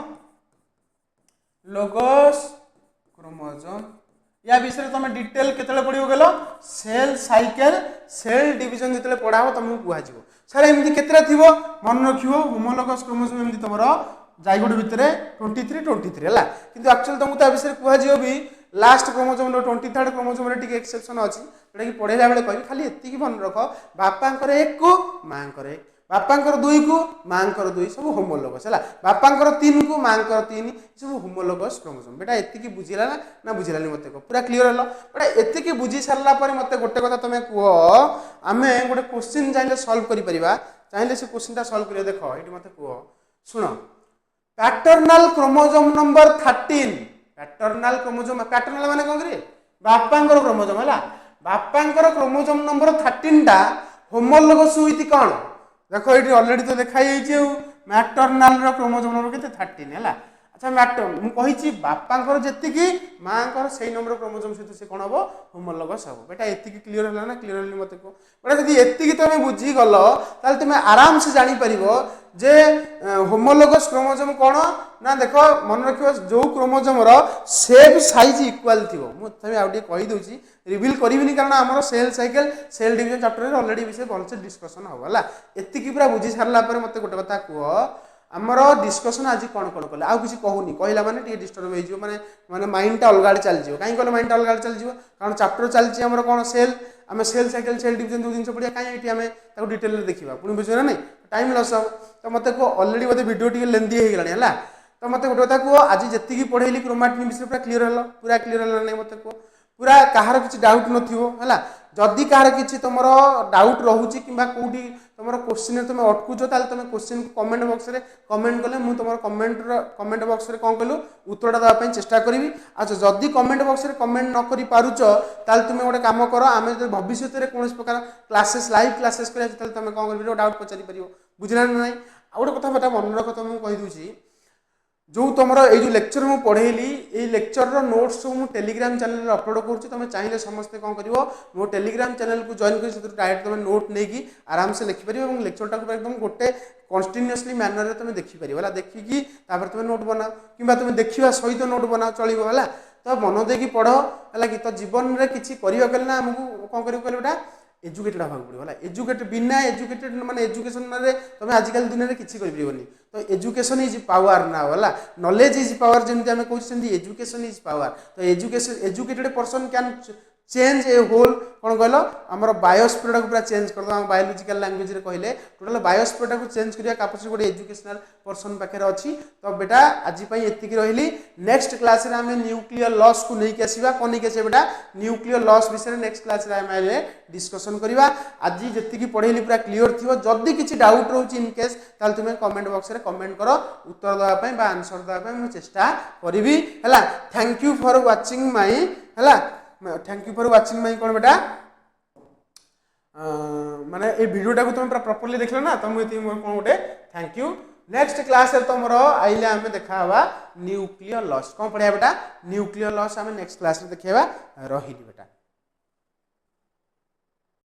क्रोमोजोम या विषय तुम डिटेल केतले पढियो गेलो सेल साइकिल सेल डिवीजन जेतले पढाओ तुमको कुआ जिवो सर एमती केतरा थिबो मन रखिवो होमोलोगस क्रोमोजोम एमती तमरो जाइगोट भितरे 23 हला किंतु एक्चुअली तुमको ता विषय कुआ जिवो भी लास्ट क्रोमोजोम रो 23rd क्रोमोजोम रे टिके एक्सेप्शन अछि जेटा कि पढेला बेले कहबी खाली एत्ती की मन रखो बापांकर 1 को मांकर 1 बापांकर 2 को मांकर 2 सब होमोलोगस हला बापांकर 3 को मांकर 3 सब होमोलोगस क्रोमोजोम बेटा एत्ती की बुझिला ना बुझिलानी मते को पूरा क्लियर हलो बेटा एत्ती की बुझी सारला पर मते गोटे कथा तमे कुहो आमे गोटे क्वेश्चन चाहिले सॉल्व करि परिबा चाहिले से क्वेश्चनटा सॉल्व करियो देखो एटी मते कुहो सुनो paternal chromosome number 13 paternal chromosome paternal माने कोन करी बापांकर क्रोमोजोम हला बापांकर क्रोमोजोम नंबर 13 टा होमोलोगस हुइति कोन देखो ये ऑलरेडी तो देखा मैटर्नाल क्रोमोजोम नंबर के 13 है अच्छा मैटर मु कही बापांकर जेतिकी मांकर से नंबर क्रोमोजोम सहित से कौन हम होमोलोगस हम बेटा एति क्लियर है ना क्लियर है मत को बेटा जदि एति तुम बुझी गल ताल तुम आराम से जानी परिबो जे होमोलोगस क्रोमोजोम कौन ना देखो मन रखियो जो क्रोमोजोम रो सेप साइज इक्वल थिबो मु तमे आउडी कहि दोची रिवील करिविनी कारण हमर cell cycle cell division chapter रे ऑलरेडी विषय भलसे डिस्कशन होबला एति की पूरा बुझी सारला पर मते गोटे कथा कुओ आमर डिस्कशन आज कौन कौन कले आउ किसी कहूनी कहला माने टी डिस्टर्ब हो माने माने माइंड टा अलग चल जीव कहीं कहले माइंड टा अलग चल जीव कारण चैप्टर चलची हमर कौन सेल आम सेल साइकिल सेल डिवीजन जो जिन पढ़िया कहीं ये आम ताको डिटेल रे देखिबा पुणी बुझे ना टाइम लॉस हो तो मते को ऑलरेडी मते वीडियो टी लेंदी हो गलानी हला तो मते गोटे कथा को आज जेतिकी पढ़ेली क्रोमाटिन विषय पूरा क्लियर हला नै मते को पूरा कहार किसी डाउट नथिबो हला जदि कहार किसी तुम डाउट रोचे कि तुम क्वेश्चन तुम अटकुच ताल तुम क्वेश्चन कमेंट बॉक्स रे कमेंट कले मु तुम कमेंट बॉक्स रे कौन कहलु उत्तर देवाई चेष्टा करी अच्छा जदि कमेंट बॉक्स रे कमेंट न करि पारुच ताल तुम गोटे काम कर आम भविष्य में कौन प्रकार क्लासेस लाइव क्लासेस कर तुम कौन कर डाउट पचारि पार बुझला ना आ गोटे कथा बेटा मन रख तुमको कही दूची जो तुम ये लेक्चर मुझे पढ़ेली ये लेक्चर नोट्स सब मुझे टेलीग्राम चैनल अपलोड करुँच तुम चाहिए समस्ते कौन कर मो टेलीग्राम चैनल को जॉइन कर डायरेक्ट तुम नोट नहीं आराम से लिखिपर और लेक्चर टाक एकदम गोटे कंटिन्यूअसली मैनर तुम देखिपर है देखिकी तुम नोट बनाओ कि तुम देखा सहित नोट बनाओ चलो है तो मन देकी पढ़ है कि तो जीवन में किसी करना आमको कौन कर बेटा एजुकेटेड हाँ पड़ो है एजुकेटेड बिना एजुकेटेड माने एजुकेशन तुम आजिकल दुनिया में किसी कर तो एजुकेशन इज पावर नाउ है नॉलेज इज पावर जमी आम कहते एजुकेशन इज पावर तो education educated person can change a whole कौन कहल आमर बायोस्फीयर को पूरा चेंज कर दो बायोलॉजिकल लैंग्वेज रे कहले टोटल बायोस्फीयर को चेंज करिया कैपेसिटी गोटे एजुकेशनल पर्सन पाखे अच्छी तो बेटा आज एतिक रही नेक्स्ट क्लास रे आम न्यूक्लियर लॉस को लेकिन आसवा कौन नहीं आस बेटा न्यूक्लियर लॉस विषय नेक्स्ट क्लास रे आम डिस्कसन करवा आज जी पढ़ेली पूरा क्लीयर थी जदि किसी डाउट रोचे इन केस ताल तुम कमेंट बॉक्स रे कमेंट कर उत्तर देवाई आंसर देवाई चेष्टा करी है thank you for watching my है thank you for watching my कौन बेटा माने ये वीडियोटा को तुम प्रॉपर्ली देख ना तो मुझे कौन गोटे थैंक यू नेक्स्ट क्लास तुम आइले आम देखा न्यूक्लियर लॉस कौन पढ़िया बेटा न्यूक्लियर लॉस आम नेक्स्ट क्लास देखा रही बेटा।